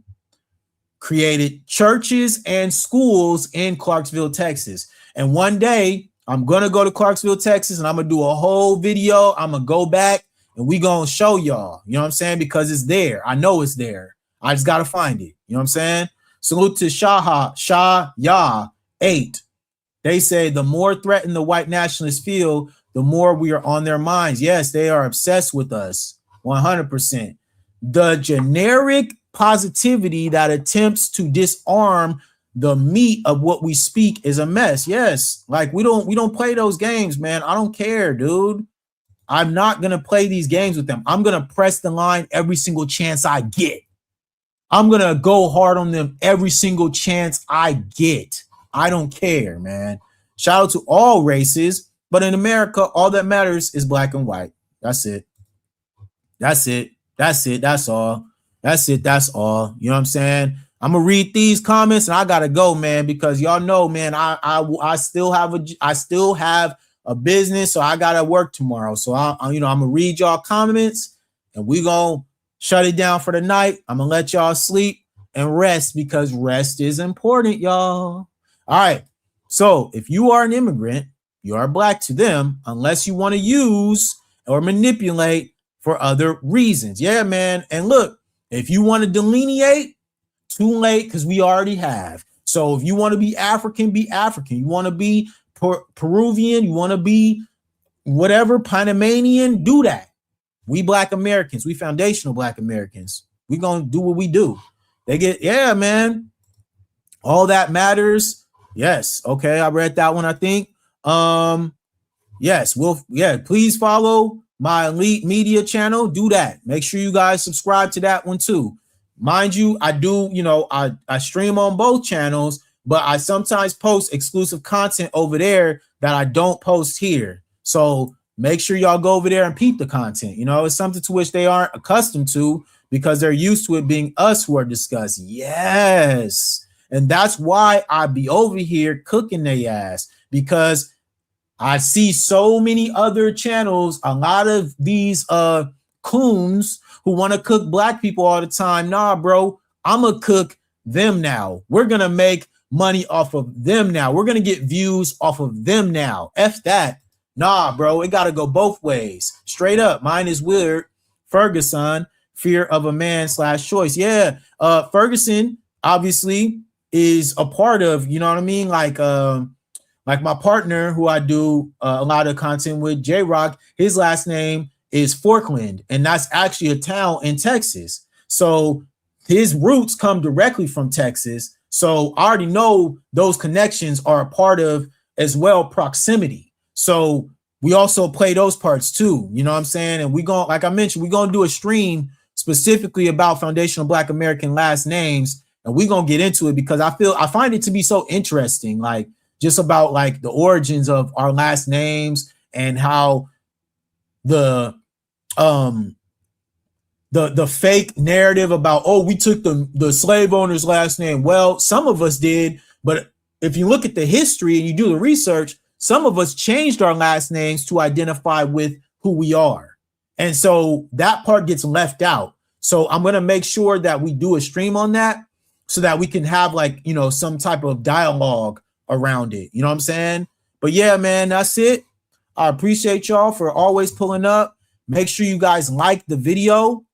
created churches and schools in Clarksville, Texas. And one day, I'm going to go to Clarksville, Texas, and I'm going to do a whole video. I'm going to go back, and we going to show y'all, you know what I'm saying? Because it's there. I know it's there. I just got to find it. You know what I'm saying? Salute to Shah Yah 8. They say the more threatened the white nationalists feel, the more we are on their minds. Yes, they are obsessed with us, 100%. The generic positivity that attempts to disarm the meat of what we speak is a mess. Yes, like we don't play those games, man. I don't care, dude. I'm not gonna play these games with them. I'm gonna press the line every single chance I get. I'm gonna go hard on them every single chance I get. I don't care, man. Shout out to all races, but in America, all that matters is black and white. That's it. That's it. That's it. That's all. That's it. That's all. You know what I'm saying? I'm gonna read these comments and I gotta go, man, because y'all know, man, I still have a business, so I gotta work tomorrow. So I'm gonna read y'all comments and we gonna shut it down for the night. I'm gonna let y'all sleep and rest because rest is important, y'all. All right. So if you are an immigrant, you are black to them, unless you want to use or manipulate for other reasons. Yeah, man. And look, if you want to delineate, too late, because we already have. So if you want to be African, be African. You want to be Peruvian, you want to be whatever, Panamanian, do that. We black Americans, we foundational black Americans. We gonna do what we do. They get, yeah, man. All that matters. Yes. Okay, I read that one, I think. Yes, please follow my Elite Media channel. Do that. Make sure you guys subscribe to that one too. Mind you, I do, I stream on both channels, but I sometimes post exclusive content over there that I don't post here. So make sure y'all go over there and peep the content. It's something to which they aren't accustomed to because they're used to it being us who are discussed. Yes. And that's why I be over here cooking their ass, because I see so many other channels, a lot of these coons who want to cook black people all the time. Nah, bro, I'm going to cook them now. We're going to make money off of them now. We're going to get views off of them now. F that. Nah, bro, it got to go both ways. Straight up. Mine is Willard Ferguson, fear of a man / choice. Yeah, Ferguson, obviously, is a part of, you know what I mean? Like my partner who I do a lot of content with, J-Rock, his last name is Forkland, and that's actually a town in Texas. So his roots come directly from Texas. So I already know those connections are a part of, as well, proximity. So we also play those parts too, you know what I'm saying? And like I mentioned, we're gonna do a stream specifically about foundational Black American last names, and we're gonna get into it because I find it to be so interesting, like just about like the origins of our last names and how the fake narrative about, oh, we took the slave owner's last name. Well, some of us did, but if you look at the history and you do the research, some of us changed our last names to identify with who we are. And so that part gets left out. So I'm going to make sure that we do a stream on that so that we can have like, some type of dialogue around it. You know what I'm saying? But yeah, man, that's it. I appreciate y'all for always pulling up. Make sure you guys like the video.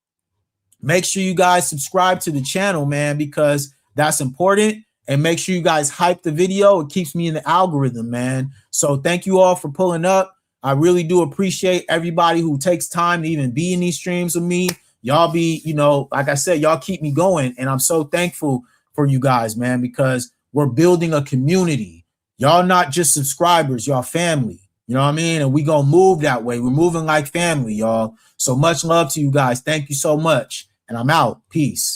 Make sure you guys subscribe to the channel, man, because that's important. And make sure you guys hype the video. It keeps me in the algorithm, man. So thank you all for pulling up. I really do appreciate everybody who takes time to even be in these streams with me. y'all be, you know, like I said, y'all keep me going. And I'm so thankful for you guys, man, because we're building a community. Y'all not just subscribers, y'all family. You know what I mean? And we gonna move that way. We're moving like family, y'all. So much love to you guys. Thank you so much. And I'm out. Peace.